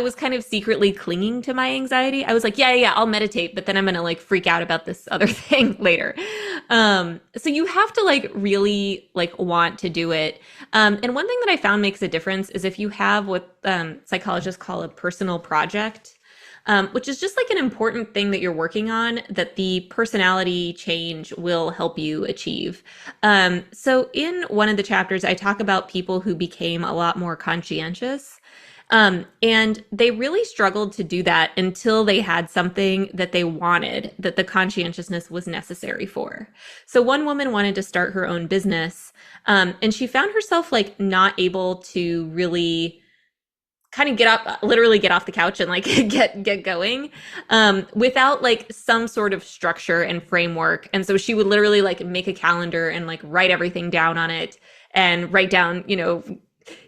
was kind of secretly clinging to my anxiety. I was like, yeah, I'll meditate, but then I'm gonna like freak out about this other thing later. So you have to like really like want to do it. And one thing that I found makes a difference is if you have what psychologists call a personal project, which is just like an important thing that you're working on that the personality change will help you achieve. So in one of the chapters, I talk about people who became a lot more conscientious. And they really struggled to do that until they had something that they wanted, that the conscientiousness was necessary for. So one woman wanted to start her own business, and she found herself like not able to really kind of literally get off the couch and like get going, without like some sort of structure and framework. And so she would literally like make a calendar and like write everything down on it and write down,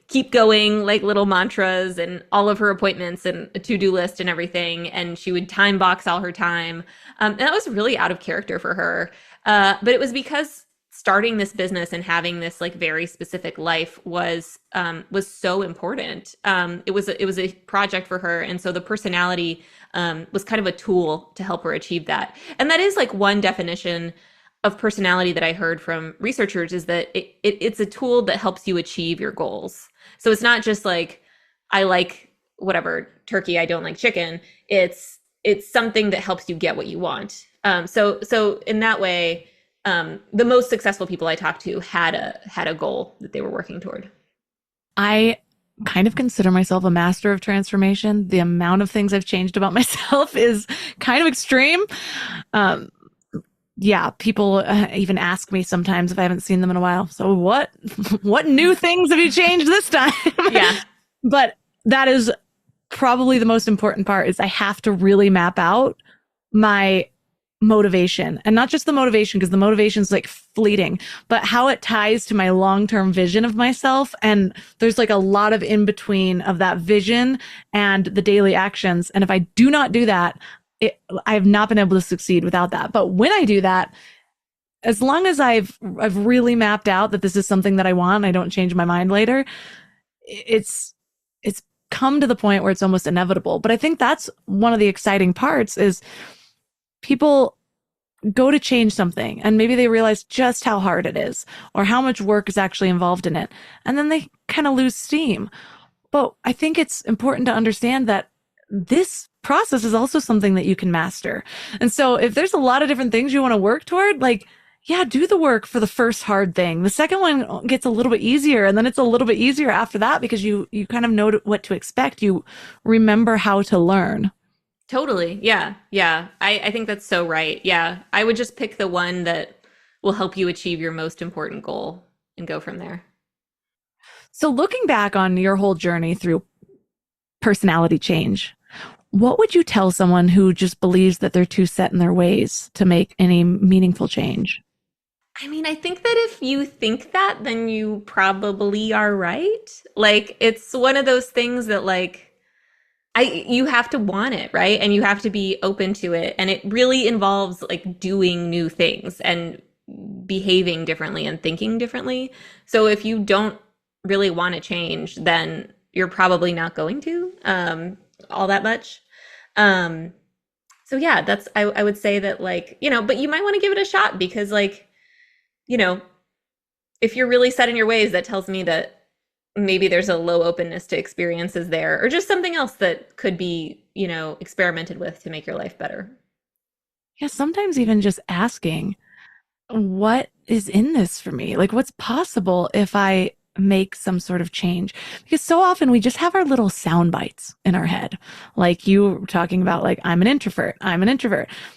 keep going like little mantras and all of her appointments and a to-do list and everything. And she would time box all her time. And that was really out of character for her. But it was because starting this business and having this like very specific life was so important. It was a project for her. And so the personality was kind of a tool to help her achieve that. And that is like one definition of personality that I heard from researchers, is that it's a tool that helps you achieve your goals. So it's not just like, I like whatever turkey, I don't like chicken. It's something that helps you get what you want. So in that way, the most successful people I talked to had a goal that they were working toward. I kind of consider myself a master of transformation. The amount of things I've changed about myself is kind of extreme. Yeah, people even ask me sometimes if I haven't seen them in a while. So what new things have you changed this time? Yeah. But that is probably the most important part, is I have to really map out my motivation, and not just the motivation, because the motivation is like fleeting, but how it ties to my long-term vision of myself. And there's like a lot of in between of that vision and the daily actions. And if I do not do that, I have not been able to succeed without that. But when I do that, as long as I've really mapped out that this is something that I want, I don't change my mind later, it's come to the point where it's almost inevitable. But I think that's one of the exciting parts, is people go to change something and maybe they realize just how hard it is or how much work is actually involved in it. And then they kind of lose steam. But I think it's important to understand that this process is also something that you can master. And so if there's a lot of different things you want to work toward, like, yeah, do the work for the first hard thing. The second one gets a little bit easier, and then it's a little bit easier after that because you kind of know what to expect. You remember how to learn. Totally. Yeah. Yeah. I think that's so right. Yeah. I would just pick the one that will help you achieve your most important goal and go from there. So looking back on your whole journey through personality change, What would you tell someone who just believes that they're too set in their ways to make any meaningful change? I mean, I think that if you think that, then you probably are right. Like, it's one of those things that, like, you have to want it, right? And you have to be open to it. And it really involves like doing new things and behaving differently and thinking differently. So if you don't really want to change, then you're probably not going to all that much. So yeah, I would say that, like, but you might want to give it a shot because, like, if you're really set in your ways, that tells me that maybe there's a low openness to experiences there, or just something else that could be, experimented with to make your life better. Yeah, sometimes even just asking, what is in this for me? Like, what's possible if I make some sort of change? Because so often we just have our little sound bites in our head. Like you were talking about, like, I'm an introvert,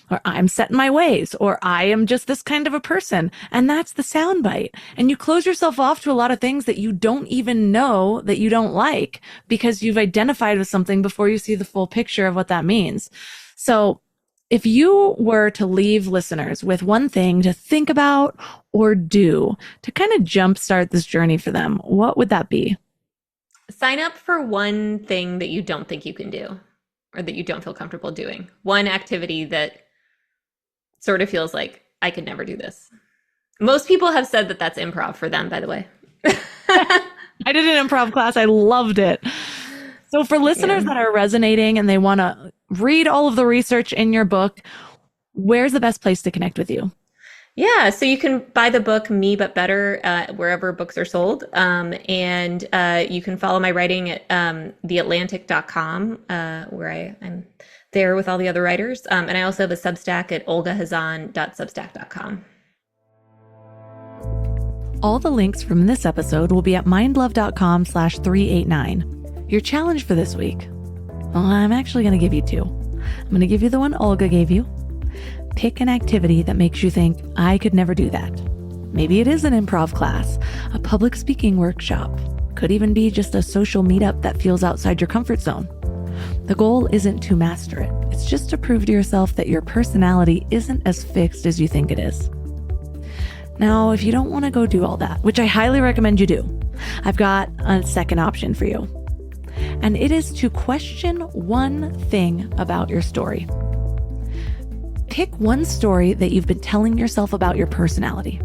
or I'm set in my ways, or I am just this kind of a person. And that's the sound bite. And you close yourself off to a lot of things that you don't even know that you don't like because you've identified with something before you see the full picture of what that means. So if you were to leave listeners with one thing to think about or do to kind of jumpstart this journey for them, what would that be? Sign up for one thing that you don't think you can do or that you don't feel comfortable doing. One activity that sort of feels like, I could never do this. Most people have said that that's improv for them, by the way. I did an improv class. I loved it. So for listeners that are resonating and they want to read all of the research in your book, where's the best place to connect with you? Yeah, so you can buy the book Me But Better wherever books are sold. And you can follow my writing at theatlantic.com, where I'm there with all the other writers. And I also have a Substack at olgahazan.substack.com. All the links from this episode will be at mindlove.com/389. Your challenge for this week. Well, I'm actually going to give you two. I'm going to give you the one Olga gave you. Pick an activity that makes you think, I could never do that. Maybe it is an improv class, a public speaking workshop. Could even be just a social meetup that feels outside your comfort zone. The goal isn't to master it. It's just to prove to yourself that your personality isn't as fixed as you think it is. Now, if you don't want to go do all that, which I highly recommend you do, I've got a second option for you. And it is to question one thing about your story. Pick one story that you've been telling yourself about your personality.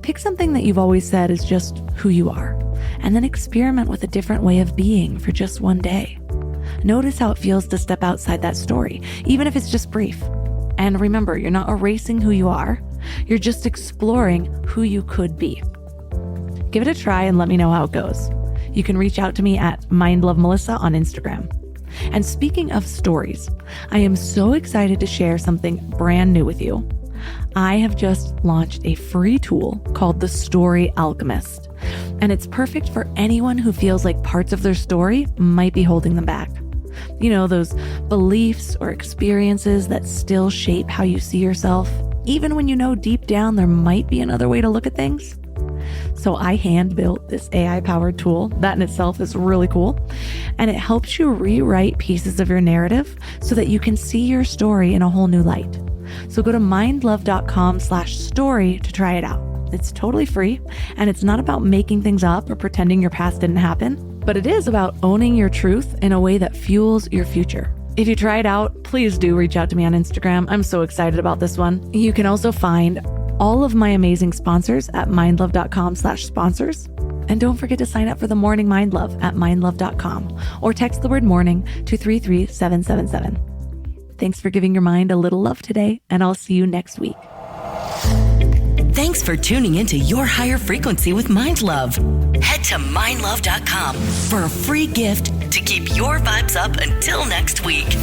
Pick something that you've always said is just who you are, and then experiment with a different way of being for just one day. Notice how it feels to step outside that story, even if it's just brief. And remember, you're not erasing who you are. You're just exploring who you could be. Give it a try and let me know how it goes. You can reach out to me at mindlovemelissa on Instagram. And speaking of stories, I am so excited to share something brand new with you. I have just launched a free tool called the Story Alchemist, and it's perfect for anyone who feels like parts of their story might be holding them back. You know, those beliefs or experiences that still shape how you see yourself, even when you know deep down there might be another way to look at things. So I hand-built this AI-powered tool. That in itself is really cool. And it helps you rewrite pieces of your narrative so that you can see your story in a whole new light. So go to mindlove.com/story to try it out. It's totally free, and it's not about making things up or pretending your past didn't happen, but it is about owning your truth in a way that fuels your future. If you try it out, please do reach out to me on Instagram. I'm so excited about this one. You can also find all of my amazing sponsors at mindlove.com/sponsors. And don't forget to sign up for the Morning Mind Love at mindlove.com or text the word morning to 33777. Thanks for giving your mind a little love today, and I'll see you next week. Thanks for tuning into Your Higher Frequency with Mind Love. Head to mindlove.com for a free gift to keep your vibes up until next week.